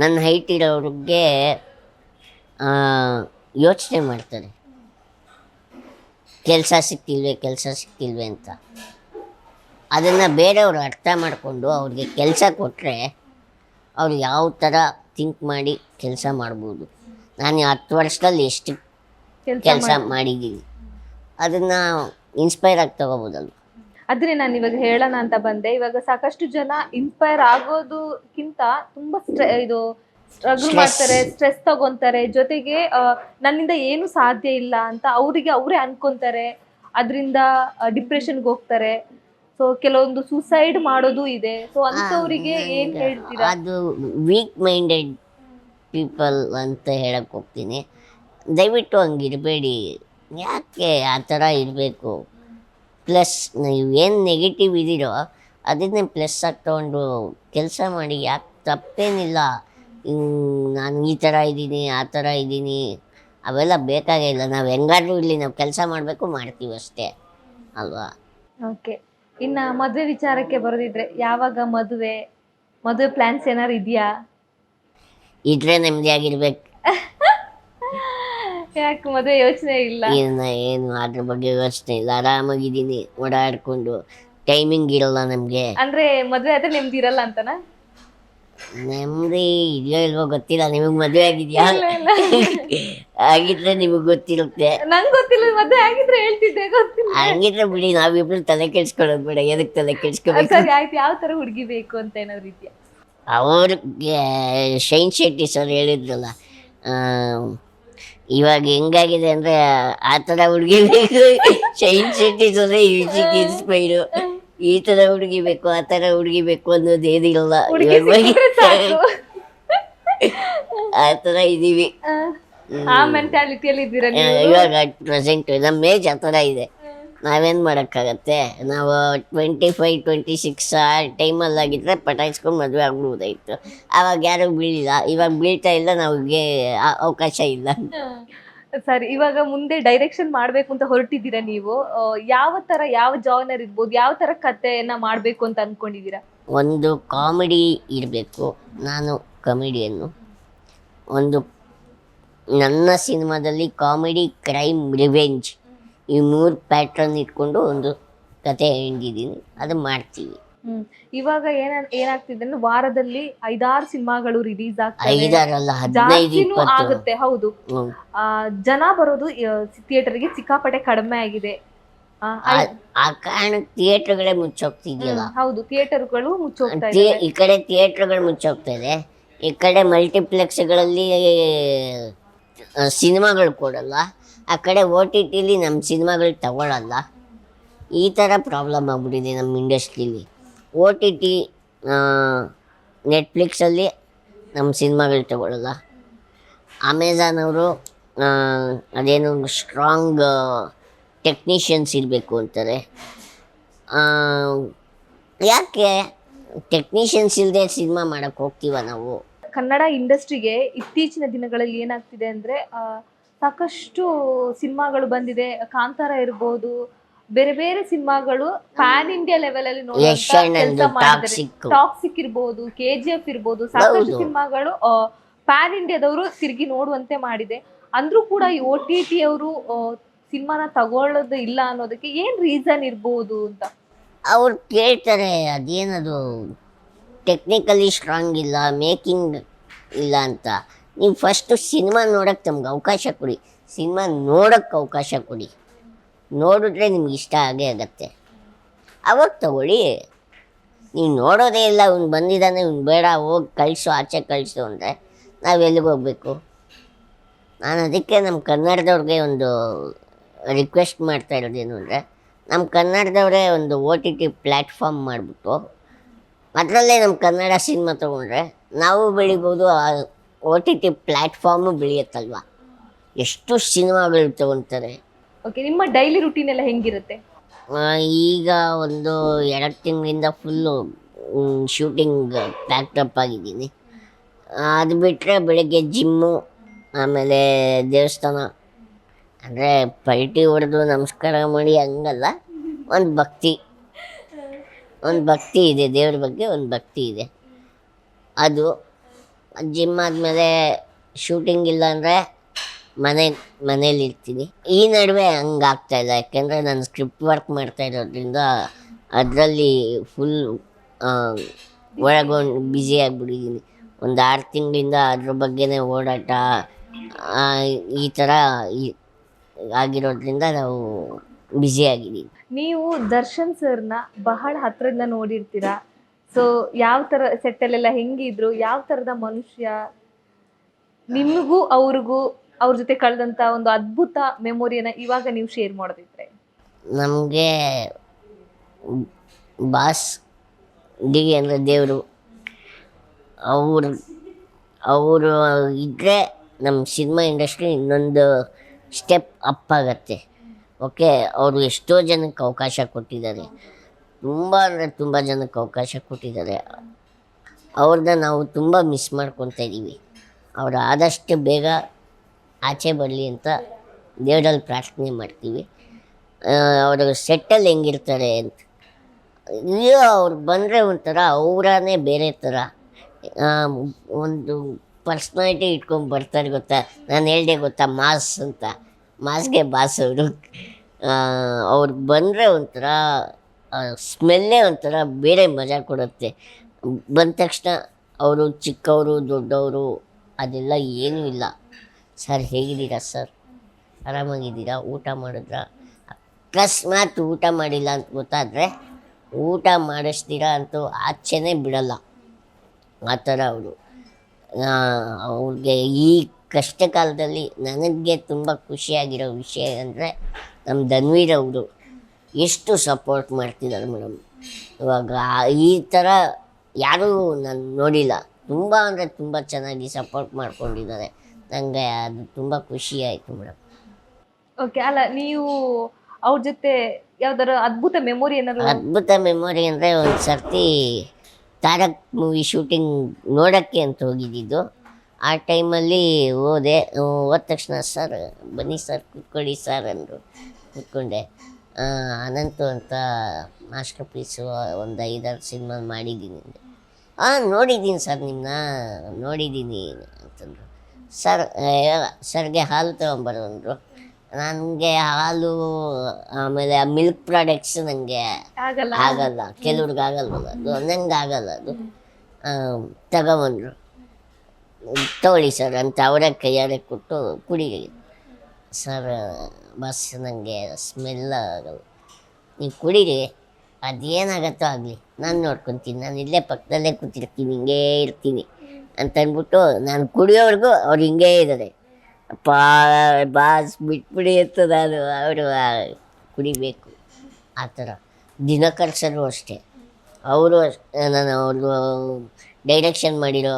ನನ್ನ ಹೈಟ್ ಇರೋರಿಗೆ ಯೋಚನೆ ಮಾಡ್ತಾರೆ, ಕೆಲಸ ಸಿಕ್ತಿಲ್ವೇ ಅಂತ. ಅದನ್ನು ಬೇರೆಯವರು ಅರ್ಥ ಮಾಡಿಕೊಂಡು ಅವ್ರಿಗೆ ಕೆಲಸ ಕೊಟ್ಟರೆ ಅವ್ರು ಯಾವ ಥರ ಥಿಂಕ್ ಮಾಡಿ ಕೆಲಸ ಮಾಡ್ಬೋದು. ನಾನು 10 ವರ್ಷದಲ್ಲಿ ಎಷ್ಟು ಕೆಲಸ ಮಾಡಿದ್ದೀನಿ, ಅದನ್ನು ಇನ್ಸ್ಪೈರ್ ಆಗಿ ತಗೋಬೋದಲ್ವ. ಆದ್ರೆ ನಾನು ಇವಾಗ ಹೇಳೋಣ ಅಂತ ಬಂದೆ. ಇವಾಗ ಸಾಕಷ್ಟು ಜನ ಇನ್ಸ್ಪೈರ್ ಆಗೋದಕ್ಕಿಂತ ತುಂಬಾ ಸ್ಟ್ರಗಲ್ ಮಾಡ್ತಾರೆ, ಸ್ಟ್ರೆಸ್ ತಗೊಂತಾರೆ, ಜೊತೆಗೆ ನನ್ನಿಂದ ಏನು ಸಾಧ್ಯ ಇಲ್ಲ ಅಂತ ಅವರಿಗೆ ಅವರೇ ಅನ್ಕೊಂತಾರೆ. ಅದರಿಂದ ಡಿಪ್ರೆಷನ್ಗೆ ಹೋಗ್ತಾರೆ. ಸೊ ಕೆಲವೊಂದು ಸೂಸೈಡ್ ಮಾಡೋದು ಇದೆ. ಸೊ ಅಂಥವ್ರಿಗೆ ಏನ್ ಹೇಳ್ತೀರಾ? ಅದು ವೀಕ್ ಮೈಂಡೆಡ್ ಪೀಪಲ್ ಅಂತ ಹೇಳಕ್ ಹೋಗ್ತೀನಿ. ದಯವಿಟ್ಟು ಹಂಗಿರಬೇಡಿ. ಯಾಕೆ ಆ ಥರ ಇರಬೇಕು? ಪ್ಲಸ್ ನೀವು ಏನು ನೆಗೆಟಿವ್ ಇದ್ದೀರೋ ಅದನ್ನೇ ಪ್ಲಸ್ ಆಗಿ ತೊಗೊಂಡು ಕೆಲಸ ಮಾಡಿ. ಯಾಕೆ ತಪ್ಪೇನಿಲ್ಲ. ನಾನು ಈ ಥರ ಇದ್ದೀನಿ, ಆ ಥರ ಇದ್ದೀನಿ, ಅವೆಲ್ಲ ಬೇಕಾಗೇ ಇಲ್ಲ. ನಾವು ಹೆಂಗಾದ್ರೂ ಇಲ್ಲಿ ನಾವು ಕೆಲಸ ಮಾಡಬೇಕು, ಮಾಡ್ತೀವಿ ಅಷ್ಟೇ ಅಲ್ವಾ. ಓಕೆ, ಇನ್ನು ಮದುವೆ ವಿಚಾರಕ್ಕೆ ಬರೋದಿದ್ರೆ, ಯಾವಾಗ ಮದುವೆ ಪ್ಲಾನ್ಸ್ ಏನಾರು ಇದೆಯಾ? ಇದ್ರೆ ನೆಮ್ಮದಿಯಾಗಿರ್ಬೇಕು. ಯಾಕೆ ಮದುವೆ ಯೋಚನೆ ಇಲ್ಲ? ಏನು ಅದ್ರ ಬಗ್ಗೆ ಯೋಚನೆ ಇಲ್ಲ, ಆರಾಮಾಗಿದ್ದೀನಿ, ಓಡಾಡ್ಕೊಂಡು. ಟೈಮಿಂಗ್ ಇರಲ್ಲ ನಮಗೆ. ಅಂದ್ರೆ ಮದುವೆ ಆದ್ರೆ ನೆಮ್ಮದಿ ಇರಲ್ಲ ಅಂತನಾ? ನೆಮ್ಮದಿ ಇದೆಯೋ ಇಲ್ವೋ ಗೊತ್ತಿಲ್ಲ. ನಿಮಗೆ ಮದುವೆ ಆಗಿದೆಯಾ? ಆಗಿದ್ರೆ ನಿಮಗೆ ಗೊತ್ತಿರುತ್ತೆ. ನಂಗೆ ಗೊತ್ತಿಲ್ಲ, ಮದುವೆ ಆಗಿದ್ರೆ ಹೇಳ್ತಿದ್ದೆ, ಗೊತ್ತಿಲ್ಲ. ಹಂಗಿದ್ರೆ ಬಿಡಿ, ನಾವಿಬ್ರು ತಲೆ ಕೆಡ್ಸ್ಕೊಳ್ಳೋದು ಬೇಡ. ಎದಕ್ಕೆ ತಲೆ ಕೆಡ್ಸ್ಕೊಬೇಕು? ಸರಿ ಆಯ್ತು. ಯಾವ ತರ ಹುಡುಗಿ ಬೇಕು ಅಂತ ಏನಾದ್ರು ಇದೆಯಾ? ಅವ್ರಿಗೆ ಶೈನ್ ಶೆಟ್ಟಿ ಸರ್ ಹೇಳಿದ್ರಲ್ಲ, ಇವಾಗ ಹೆಂಗಾಗಿದೆ ಅಂದರೆ ಆ ಥರ ಹುಡುಗಿ ಬೇಕು. Shine Shetty sir inspire. ಈ ಥರ ಹುಡುಗಿ ಬೇಕು, ಆ ಥರ ಹುಡುಗಿ ಬೇಕು ಅನ್ನೋದು ಏನಿಲ್ಲ. ಆ ಥರ ಇದ್ದೀವಿ. ಆ ಮೆಂಟಾಲಿಟಿಯಲ್ಲಿ ಇದ್ದೀರಾ ಇವಾಗ ಪ್ರೆಸೆಂಟ್. ನಮ್ಮ ಏಜ್ ಆ ಥರ ಇದೆ, ನಾವೇನು ಮಾಡೋಕ್ಕಾಗತ್ತೆ. ನಾವು 25-26 ಆ ಟೈಮಲ್ಲಾಗಿದ್ದರೆ ಪಟಾಯಿಸ್ಕೊಂಡು ಮದುವೆ ಆಗ್ಬಿಡ್ಬೋದಾಯಿತು. ಆವಾಗ ಯಾರೂ ಬೀಳಿಲ್ಲ, ಇವಾಗ ಬೀಳ್ತಾ ಇಲ್ಲ, ನಮಗೆ ಅವಕಾಶ ಇಲ್ಲ. ಸರಿ, ಇವಾಗ ಮುಂದೆ ಡೈರೆಕ್ಷನ್ ಮಾಡ್ಬೇಕು ಅಂತ ಹೊರಟಿದ್ದೀರಾ ನೀವು. ಯಾವ ಜಾನರ್ ಇರ್ಬೋದು, ಯಾವ ತರ ಕಥೆಯನ್ನ ಮಾಡ್ಬೇಕು ಅಂತ ಅನ್ಕೊಂಡಿದ್ದೀರಾ? ಒಂದು ಕಾಮಿಡಿ ಇರಬೇಕು. ನಾನು ಕಾಮಿಡಿಯನ್ನು ನನ್ನ ಸಿನಿಮಾದಲ್ಲಿ ಕಾಮಿಡಿ, ಕ್ರೈಮ್, ರಿವೆಂಜ್ ಈ 3 ಪ್ಯಾಟ್ರನ್ ಇಟ್ಕೊಂಡು ಒಂದು ಕತೆ ಹೇಳಿದ್ದೀನಿ. ಅದು ಮಾಡ್ತೀವಿ. ಇವಾಗ ಏನಾಗ್ತಿದೆ ಅಂದ್ರೆ, ವಾರದಲ್ಲಿ 5-6 ಸಿನಿಮಾಗಳು ರಿಲೀಸ್ ಆಗ್ತವೆ. 5-6 ಅಲ್ಲ, 15-20 ಆಗುತ್ತೆ. ಹೌದು, ಜನ ಬರೋದು ಥಿಯೇಟರ್ಗೆ ಸಿಕ್ಕಾಪಟ್ಟೆ ಕಡಿಮೆ ಆಗಿದೆ. ಆ ಕಾರಣಕ್ಕೆ ಥಿಯೇಟರ್ಗಳೇ ಮುಚ್ಚೋಗ್ತಿದೆಯಲ್ಲ. ಹೌದು, ಥಿಯೇಟರ್ಗಳು ಮುಚ್ಚೋಗ್ತಾ ಇದೆ. ಈ ಕಡೆ ಥಿಯೇಟರ್ಗಳು ಮುಚ್ಚೋಗ್ತಾ ಇದೆ, ಈ ಕಡೆ ಮಲ್ಟಿಪ್ಲೆಕ್ಸ್ಗಳಲ್ಲಿ ಸಿನಿಮಾಗಳು ಕೊಡಲ್ಲ, ಆ ಕಡೆ OTTಲಿ ನಮ್ಮ ಸಿನಿಮಾಗಳು ತಗೊಳ್ಳಲ್ಲ. ಈ ಥರ ಪ್ರಾಬ್ಲಮ್ ಆಗ್ಬಿಟ್ಟಿದೆ ನಮ್ಮ ಇಂಡಸ್ಟ್ರೀಲಿ. OTT ನೆಟ್ಫ್ಲಿಕ್ಸಲ್ಲಿ ನಮ್ಮ ಸಿನಿಮಾಗಳು ತಗೊಳ್ಳಲ್ಲ. ಅಮೆಝಾನ್ ಅವರು ಅದೇನು ಸ್ಟ್ರಾಂಗ್ ಟೆಕ್ನಿಷಿಯನ್ಸ್ ಇರಬೇಕು ಅಂತಾರೆ. ಯಾಕೆ ಟೆಕ್ನಿಷಿಯನ್ಸ್ ಇಲ್ಲದೆ ಸಿನಿಮಾ ಮಾಡೋಕ್ಕೆ ಹೋಗ್ತೀವ ನಾವು? ಕನ್ನಡ ಇಂಡಸ್ಟ್ರಿಗೆ ಇತ್ತೀಚಿನ ದಿನಗಳಲ್ಲಿ ಏನಾಗ್ತಿದೆ ಅಂದರೆ, ಸಾಕಷ್ಟು ಸಿನಿಮಾಗಳು ಬಂದಿದೆ. ಕಾಂತಾರ ಇರ್ಬೋದು, ಬೇರೆ ಬೇರೆ ಸಿನಿಮಾಗಳು ಪ್ಯಾನ್ ಇಂಡಿಯಾ ಲೆವೆಲ್ ಅಲ್ಲಿ ಟಾಕ್ಸಿಕ್ ಇರ್ಬೋದು, KGF ಇರ್ಬೋದು, ಸಾಕಷ್ಟು ಸಿನಿಮಾಗಳು ಪ್ಯಾನ್ ಇಂಡಿಯಾದವರು ತಿರುಗಿ ನೋಡುವಂತೆ ಮಾಡಿದೆ. ಅಂದ್ರೂ ಕೂಡ ಈ OTT ಅವರು ಸಿನಿಮಾನ ತಗೊಳ್ಳೋದು ಇಲ್ಲ ಅನ್ನೋದಕ್ಕೆ ಏನ್ ರೀಸನ್ ಇರ್ಬೋದು ಅಂತ? ಅವ್ರು ಕೇಳ್ತಾರೆ, ಅದೇನದು ಟೆಕ್ನಿಕಲಿ ಸ್ಟ್ರಾಂಗ್ ಇಲ್ಲ, ಮೇಕಿಂಗ್ ಇಲ್ಲ ಅಂತ. ನೀವು ಫಸ್ಟು ಸಿನಿಮಾ ನೋಡೋಕ್ಕೆ ನಮ್ಗೆ ಅವಕಾಶ ಕೊಡಿ, ಸಿನಿಮಾ ನೋಡೋಕ್ಕೆ ಅವಕಾಶ ಕೊಡಿ. ನೋಡಿದ್ರೆ ನಿಮ್ಗೆ ಇಷ್ಟ ಆಗೇ ಆಗತ್ತೆ, ಅವಾಗ ತಗೊಳ್ಳಿ. ನೀವು ನೋಡೋದೇ ಇಲ್ಲ, ಇವ್ನು ಬಂದಿದ್ದಾನೆ, ಇವ್ನು ಬೇಡ, ಹೋಗಿ ಕಳಿಸು, ಆಚೆ ಕಳಿಸು ಅಂದರೆ ನಾವು ಎಲ್ಲಿಗೆ ಹೋಗ್ಬೇಕು? ನಾನು ಅದಕ್ಕೆ ನಮ್ಮ ಕನ್ನಡದವ್ರಿಗೆ ಒಂದು ರಿಕ್ವೆಸ್ಟ್ ಮಾಡ್ತಾ ಇರೋದೇನು ಅಂದರೆ, ನಮ್ಮ ಕನ್ನಡದವರೇ ಒಂದು OTT ಪ್ಲ್ಯಾಟ್ಫಾರ್ಮ್ ಮಾಡಿಬಿಟ್ಟು ಅದರಲ್ಲೇ ನಮ್ಮ ಕನ್ನಡ ಸಿನಿಮಾ ತೊಗೊಂಡ್ರೆ ನಾವು ಬೆಳಿಬೋದು, ಆ OTT ಪ್ಲ್ಯಾಟ್ಫಾರ್ಮು ಬೆಳೆಯುತ್ತಲ್ವ. ಎಷ್ಟು ಸಿನಿಮಾಗಳು ತೊಗೊತಾರೆ. ಓಕೆ, ನಿಮ್ಮ ಡೈಲಿ ರುಟೀನ್ ಎಲ್ಲ ಹೆಂಗಿರುತ್ತೆ? ಈಗ ಒಂದು 2 ತಿಂಗಳಿಂದ ಫುಲ್ಲು ಶೂಟಿಂಗ್ ಪ್ಯಾಕ್ಟಪ್ ಆಗಿದ್ದೀನಿ. ಅದು ಬಿಟ್ಟರೆ ಬೆಳಗ್ಗೆ ಜಿಮ್ಮು, ಆಮೇಲೆ ದೇವಸ್ಥಾನ, ಅಂದರೆ ಪಲ್ಟಿ ಹೊಡೆದು ನಮಸ್ಕಾರ ಮಾಡಿ ಹಂಗಲ್ಲ, ಒಂದು ಭಕ್ತಿ ಇದೆ, ದೇವ್ರ ಬಗ್ಗೆ ಒಂದು ಭಕ್ತಿ ಇದೆ. ಅದು ಜಿಮ್ ಆದಮೇಲೆ ಶೂಟಿಂಗ್ ಇಲ್ಲ ಅಂದರೆ ಮನೇಲಿ ಇರ್ತೀನಿ. ಈ ನಡುವೆ ಹಂಗಾಗ್ತಾಯಿಲ್ಲ, ಯಾಕೆಂದರೆ ನಾನು ಸ್ಕ್ರಿಪ್ಟ್ ವರ್ಕ್ ಮಾಡ್ತಾ ಇರೋದ್ರಿಂದ ಅದರಲ್ಲಿ ಫುಲ್ ಒಳಗೊಂಡು ಬ್ಯುಸಿ ಆಗಿಬಿಟ್ಟಿದ್ದೀನಿ. ಒಂದು 6 ತಿಂಗಳಿಂದ ಅದ್ರ ಬಗ್ಗೆನೇ ಓಡಾಟ ಈ ಥರ ಆಗಿರೋದ್ರಿಂದ ನಾವು ಬ್ಯುಸಿ ಆಗಿದ್ದೀವಿ. ನೀವು ದರ್ಶನ್ ಸರ್ನ ಬಹಳ ಹತ್ರದಿಂದ ನೋಡಿರ್ತೀರಾ. ಸೊ ಯಾವ ಥರ ಸೆಟ್ಟಲ್ಲೆಲ್ಲ ಹೆಂಗಿದ್ರು, ಯಾವ ಥರದ ಮನುಷ್ಯ, ನಿಮಗೂ ಅವ್ರಿಗೂ ಅವ್ರ ಜೊತೆ ಕಳೆದಂಥ ಒಂದು ಅದ್ಭುತ ಮೆಮೊರಿಯನ್ನು ಇವಾಗ ನೀವು ಶೇರ್ ಮಾಡೋದಿದ್ರೆ? ನಮಗೆ ಬಾಸ್ ಡಿ ಅಂದರೆ ದೇವರು, ಅವರು ಇದ್ದರೆ ನಮ್ಮ ಸಿನಿಮಾ ಇಂಡಸ್ಟ್ರಿ ಇನ್ನೊಂದು ಸ್ಟೆಪ್ ಅಪ್ ಆಗತ್ತೆ. ಓಕೆ, ಅವರು ಎಷ್ಟೋ ಜನಕ್ಕೆ ಅವಕಾಶ ಕೊಟ್ಟಿದ್ದಾರೆ, ತುಂಬ ಅಂದರೆ ತುಂಬ ಜನಕ್ಕೆ ಅವಕಾಶ ಕೊಟ್ಟಿದ್ದಾರೆ. ಅವ್ರನ್ನ ನಾವು ತುಂಬ ಮಿಸ್ ಮಾಡ್ಕೊತಾ ಇದ್ದೀವಿ. ಅವರು ಆದಷ್ಟು ಬೇಗ ಆಚೆ ಬರಲಿ ಅಂತ ದೇವರಲ್ಲಿ ಪ್ರಾರ್ಥನೆ ಮಾಡ್ತೀವಿ. ಅವರು ಸೆಟ್ಟಲ್ಲಿ ಹೆಂಗಿರ್ತಾರೆ ಅಂತ, ಅಯ್ಯೋ ಅವ್ರು ಬಂದರೆ ಒಂಥರ ಅವರೇ ಬೇರೆ ಥರ ಒಂದು ಪರ್ಸ್ನಾಲಿಟಿ ಇಟ್ಕೊಂಡು ಬರ್ತಾರೆ ಗೊತ್ತಾ. ನಾನು ಹೇಳ್ದೆ ಗೊತ್ತಾ, ಮಾಸ್ಗೆ ಬಾಸ್ ಅವರು. ಅವ್ರು ಬಂದರೆ ಒಂಥರ ಸ್ಮೆಲ್ಲೇ ಒಂಥರ ಬೇರೆ ಮಜಾ ಕೊಡುತ್ತೆ. ಬಂದ ತಕ್ಷಣ ಅವರು ಚಿಕ್ಕವರು ದೊಡ್ಡವರು ಅದೆಲ್ಲ ಏನೂ ಇಲ್ಲ. ಸರ್ ಹೇಗಿದ್ದೀರಾ ಸರ್, ಆರಾಮಾಗಿದ್ದೀರಾ, ಊಟ ಮಾಡಿದ್ರಾ? ಅಕಸ್ಮಾತ್ ಊಟ ಮಾಡಿಲ್ಲ ಅಂತ ಗೊತ್ತಾದರೆ ಊಟ ಮಾಡಿಸ್ತೀರಾ ಅಂತೂ ಆಚೆನೇ ಬಿಡಲ್ಲ. ಆ ಥರ ಅವರು. ಅವ್ರಿಗೆ ಈ ಕಷ್ಟ ಕಾಲದಲ್ಲಿ ನನಗೆ ತುಂಬ ಖುಷಿಯಾಗಿರೋ ವಿಷಯ ಅಂದರೆ ನಮ್ಮ ಧನ್ವೀರ್ ಅವರು ಎಷ್ಟು ಸಪೋರ್ಟ್ ಮಾಡ್ತಿದ್ದಾರೆ ಮೇಡಮ್. ಇವಾಗ ಈ ಥರ ಯಾರೂ ನಾನು ನೋಡಿಲ್ಲ. ತುಂಬ ಅಂದರೆ ತುಂಬ ಚೆನ್ನಾಗಿ ಸಪೋರ್ಟ್ ಮಾಡ್ಕೊಂಡಿದ್ದಾರೆ. ನನಗೆ ಅದು ತುಂಬ ಖುಷಿ ಆಯಿತು ಮೇಡಮ್. ಓಕೆ, ಅಲ್ಲ ನೀವು ಅವ್ರ ಜೊತೆ ಯಾವ್ದಾರ ಅದ್ಭುತ ಮೆಮೊರಿ ಏನಾದ್ರು? ಅದ್ಭುತ ಮೆಮೊರಿ ಅಂದರೆ ಒಂದು ಸರ್ತಿ ತಾರಕ್ ಮೂವಿ ಶೂಟಿಂಗ್ ನೋಡೋಕ್ಕೆ ಅಂತ ಹೋಗಿದ್ದಿದ್ದು. ಆ ಟೈಮಲ್ಲಿ ಹೋದ ತಕ್ಷಣ ಸರ್ ಬನ್ನಿ ಸರ್ ಕೂತ್ಕೊಳ್ಳಿ ಸರ್ ಅಂದರು. ಕೂತ್ಕೊಂಡೆ. ಅನಂತು ಅಂತ ಮಾಸ್ಟರ್ ಪೀಸು ಒಂದು 5-6 ಸಿನಿಮಾ ಮಾಡಿದ್ದೀನಿ ಅಂದೆ. ನೋಡಿದ್ದೀನಿ ಸರ್, ನೋಡಿದ್ದೀನಿ ಅಂತಂದರು. ಸರ್ಗೆ ಹಾಲು ತೊಗೊಂಬರು ಅಂದರು. ನನಗೆ ಹಾಲು ಆಮೇಲೆ ಆ ಮಿಲ್ಕ್ ಪ್ರಾಡಕ್ಟ್ಸ್ ನನಗೆ ಆಗಲ್ಲ, ಕೆಲವ್ರಿಗೆ ಆಗಲ್ವಲ್ಲ ಅದು, ನಂಗೆ ಆಗಲ್ಲ ಅದು. ತಗೊಂಬಂದರು. ತಗೊಳ್ಳಿ ಸರ್ ಅಂತ ಅವರೇ ಕೈಯಾರೆ ಕೊಟ್ಟು ಕುಡಿ ಸರ್. ಬಸ್ ನನಗೆ ಸ್ಮೆಲ್ ಆಗಲ್ಲ, ನೀವು ಕುಡೀರಿ, ಅದೇನಾಗತ್ತೋ ಆಗಲಿ, ನಾನು ನೋಡ್ಕೊತೀನಿ, ನಾನು ಇಲ್ಲೇ ಪಕ್ಕದಲ್ಲೇ ಕೂತಿರ್ತೀನಿ, ಹಿಂಗೇ ಇರ್ತೀನಿ ಅಂತಂದ್ಬಿಟ್ಟು ನಾನು ಕುಡಿಯೋವರೆಗೂ ಅವ್ರು ಹಿಂಗೇ ಇದ್ದಾರೆ. ಬಾಸ್ ಬಿಟ್ಬಿಡಿ ಅಂತ ನಾನು ಅವರು ಕುಡಿಬೇಕು. ಆ ಥರ ದಿನಕರ್ ಸರು ಅಷ್ಟೇ. ನಾನು ಅವ್ರಿಗೂ ಡೈರೆಕ್ಷನ್ ಮಾಡಿರೋ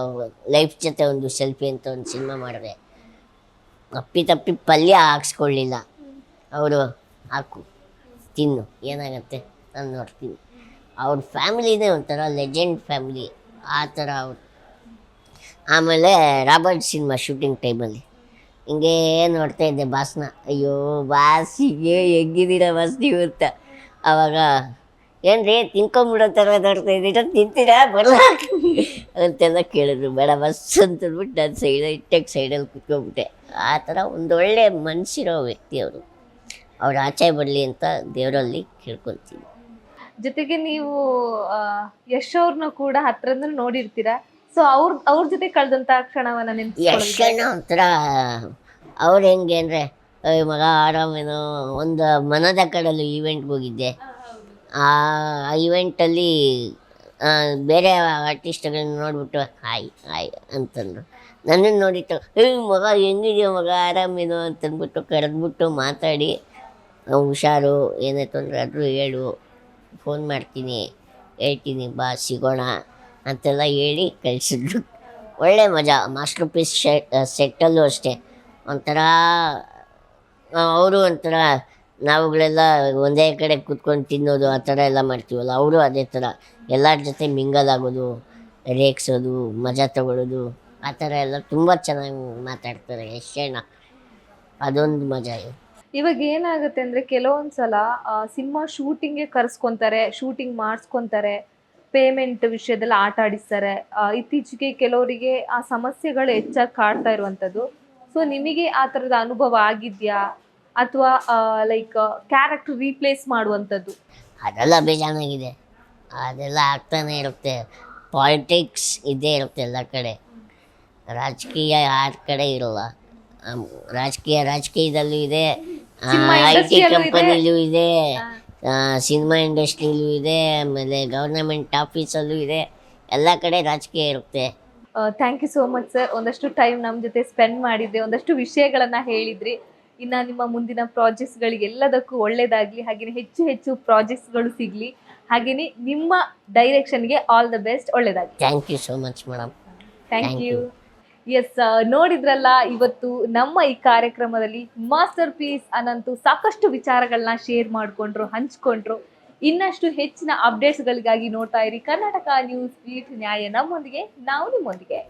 ಲೈಫ್ ಜೊತೆ ಒಂದು ಸೆಲ್ಫಿ ಅಂತ ಒಂದು ಸಿನಿಮಾ ಮಾಡಿದೆ. ತಪ್ಪಿ ಪಲ್ಯ ಹಾಕ್ಸ್ಕೊಳ್ಳಿಲ್ಲ. ಅವರು ಹಾಕು ತಿನ್ನು ಏನಾಗತ್ತೆ ನಾನು ನೋಡ್ತೀನಿ. ಅವ್ರ ಫ್ಯಾಮಿಲಿನೇ ಒಂಥರ ಲೆಜೆಂಡ್ ಫ್ಯಾಮಿಲಿ, ಆ ಥರ ಅವರು. ಆಮೇಲೆ ರಾಬರ್ಟ್ ಸಿನಿಮಾ ಶೂಟಿಂಗ್ ಟೈಮಲ್ಲಿ ಹಿಂಗೇ ನೋಡ್ತಾ ಇದ್ದೆ ಬಾಸ್ನ. ಅಯ್ಯೋ ಬಾಸ್ ಹೀಗೆ ಹೆಂಗಿದ್ದೀರಾ ಬಾಸ್ ನೀವು ಅಂತ. ಆವಾಗ ಏನ್ರಿ ತಿನ್ಕೊಂಬಿಡೋ ಥರ ನೋಡ್ತಾ ಇದ್ದೀರಾ, ತಿಂತೀರಾ ಬರಲ್ಲ ಅಂತೆಲ್ಲ ಕೇಳಿದ್ರು. ಬೇಡ ಬಸ್ ಅಂತಂದ್ಬಿಟ್ಟು ನಾನು ಸೈಡಲ್ಲಿ ಕುತ್ಕೊಂಡ್ಬಿಟ್ಟೆ. ಆ ಥರ ಒಂದೊಳ್ಳೆ ಮನಸ್ಸಿರೋ ವ್ಯಕ್ತಿ ಅವರು. ಅವ್ರು ಆಚೆ ಬರಲಿ ಅಂತ ದೇವರಲ್ಲಿ ಕೇಳ್ಕೊತೀನಿ. ಜೊತೆಗೆ ನೀವು ಯಶ್ ಅವ್ರನ್ನ ಕೂಡ ಹತ್ರದಿಂದ ನೋಡಿರ್ತೀರಾ. ಸೊ ಅವ್ರ ಜೊತೆ ಕಳೆದಂತ ಕ್ಷಣವನ್ನ ನೆನ್ಸ್ಕೊಳ್ಳೋದು. ಯಶಣ್ಣ ಒಂಥರ ಅವ್ರು ಹೆಂಗೆ ಅಂದರೆ ಮಗ ಆರಾಮೇನೋ. ಒಂದು ಮನದ ಕಡಲು ಈವೆಂಟ್ಗೆ ಹೋಗಿದ್ದೆ. ಆ ಈವೆಂಟಲ್ಲಿ ಬೇರೆ ಆರ್ಟಿಸ್ಟ್ಗಳನ್ನ ನೋಡ್ಬಿಟ್ಟು ಹಾಯ್ ಹಾಯ್ ಅಂತಂದರು. ನನ್ನನ್ನು ನೋಡಿಟ್ಟು ಮಗ ಹೆಂಗಿದೆಯೋ ಮಗ ಆರಾಮೇನೋ ಅಂತಂದ್ಬಿಟ್ಟು ಕರೆದ್ಬಿಟ್ಟು ಮಾತಾಡಿ ಹುಷಾರು, ಏನೇ ತೊಂದರೆ ಆದರೂ ಹೇಳು, ಫೋನ್ ಮಾಡ್ತೀನಿ, ಹೇಳ್ತೀನಿ, ಬಾ ಸಿಗೋಣ ಅಂತೆಲ್ಲ ಹೇಳಿ ಕಳಿಸಿದ್ರು. ಒಳ್ಳೆ ಮಜಾ. ಮಾಸ್ಟರ್ ಪೀಸ್ ಸೆಟ್ಟಲ್ಲೂ ಅಷ್ಟೇ ಒಂಥರ ಅವರು ಒಂಥರ ನಾವುಗಳೆಲ್ಲ ಒಂದೇ ಕಡೆ ಕೂತ್ಕೊಂಡು ತಿನ್ನೋದು ಆ ಥರ ಎಲ್ಲ ಮಾಡ್ತೀವಲ್ಲ, ಅವರು ಅದೇ ಥರ ಎಲ್ಲರ ಜೊತೆ ಮಿಂಗಲ್ ಆಗೋದು, ರೇಗಿಸೋದು, ಮಜಾ ತಗೊಳ್ಳೋದು, ಆ ಥರ ಎಲ್ಲ ತುಂಬ ಚೆನ್ನಾಗಿ ಮಾತಾಡ್ತಾರೆ ಯಶಣ್ಣ. ಅದೊಂದು ಮಜಾ ಇದೆ. ಇವಾಗ ಏನಾಗುತ್ತೆ ಅಂದ್ರೆ ಕೆಲವೊಂದ್ಸಲ ಸಿನಿಮಾ ಶೂಟಿಂಗ್ಗೆ ಕರ್ಸ್ಕೊಂತಾರೆ, ಶೂಟಿಂಗ್ ಮಾಡಿಸ್ಕೊಂತಾರೆ, ಪೇಮೆಂಟ್ ವಿಷಯದಲ್ಲಿ ಆಟ ಆಡಿಸ್ತಾರೆ. ಇತ್ತೀಚೆಗೆ ಕೆಲವರಿಗೆ ಆ ಸಮಸ್ಯೆಗಳು ಹೆಚ್ಚಾಗಿ ಕಾಡ್ತಾ ಇರುವಂಥದ್ದು. ಸೊ ನಿಮಗೆ ಆ ಥರದ ಅನುಭವ ಆಗಿದೆಯಾ, ಅಥವಾ ಲೈಕ್ ಕ್ಯಾರೆಕ್ಟರ್ ರೀಪ್ಲೇಸ್ ಮಾಡುವಂಥದ್ದು? ಅದೆಲ್ಲ ಬೇಜಾನಾಗಿದೆ. ಅದೆಲ್ಲ ಆಗ್ತಾನೆ ಇರುತ್ತೆ. ಪಾಲಿಟಿಕ್ಸ್ ಇದ್ದೇ ಇರುತ್ತೆ ಎಲ್ಲ ಕಡೆ. ರಾಜಕೀಯ ಯಾರ ಕಡೆ ಇರೋಲ್ಲ. ರಾಜಕೀಯದಲ್ಲೂ ಇದೆ, ಐ ಟಿ ಕಂಪನಿಲೂ ಇದೆ, ಸಿನಿಮಾ ಇಂಡಸ್ಟ್ರಿಲೂ ಇದೆ, ಆಮೇಲೆ ಗೌರ್ನಮೆಂಟ್ ಆಫೀಸಲ್ಲೂ ಇದೆ. ಎಲ್ಲ ಕಡೆ ರಾಜಕೀಯ ಇರುತ್ತೆ. Thank you so much sir. ಒಂದಷ್ಟು ಟೈಮ್ ನಮ್ಮ ಜೊತೆ ಸ್ಪೆಂಡ್ ಮಾಡಿದ್ರಿ, ಒಂದಷ್ಟು ವಿಷಯಗಳನ್ನು ಹೇಳಿದ್ರಿ. ಇನ್ನು ನಿಮ್ಮ ಮುಂದಿನ ಪ್ರಾಜೆಕ್ಟ್ಸ್ಗಳಿಗೆ ಎಲ್ಲದಕ್ಕೂ ಒಳ್ಳೇದಾಗಲಿ, ಹಾಗೆಯೇ ಹೆಚ್ಚು ಹೆಚ್ಚು ಪ್ರಾಜೆಕ್ಟ್ಸ್ಗಳು ಸಿಗಲಿ, ಹಾಗೆಯೇ ನಿಮ್ಮ ಡೈರೆಕ್ಷನ್ಗೆ ಆಲ್ ದ ಬೆಸ್ಟ್, ಒಳ್ಳೇದಾಗಲಿ. Thank you so much madam. Thank you. Yes, ನೋಡಿದ್ರಲ್ಲ, ಇವತ್ತು ನಮ್ಮ ಈ ಕಾರ್ಯಕ್ರಮದಲ್ಲಿ ಮಾಸ್ಟರ್ ಪೀಸ್ ಅನಂತು ಸಾಕಷ್ಟು ವಿಚಾರಗಳನ್ನ ಶೇರ್ ಮಾಡಿಕೊಂಡ್ರು, ಹಂಚ್ಕೊಂಡ್ರು. ಇನ್ನಷ್ಟು ಹೆಚ್ಚಿನ ಅಪ್ಡೇಟ್ಸ್ಗಳಿಗಾಗಿ ನೋಡ್ತಾ ಇರಿ ಕರ್ನಾಟಕ ನ್ಯೂಸ್ ಬೀಟ್. ನ್ಯಾಯ ನಮ್ಮೊಂದಿಗೆ, ನಾವು ನಿಮ್ಮೊಂದಿಗೆ.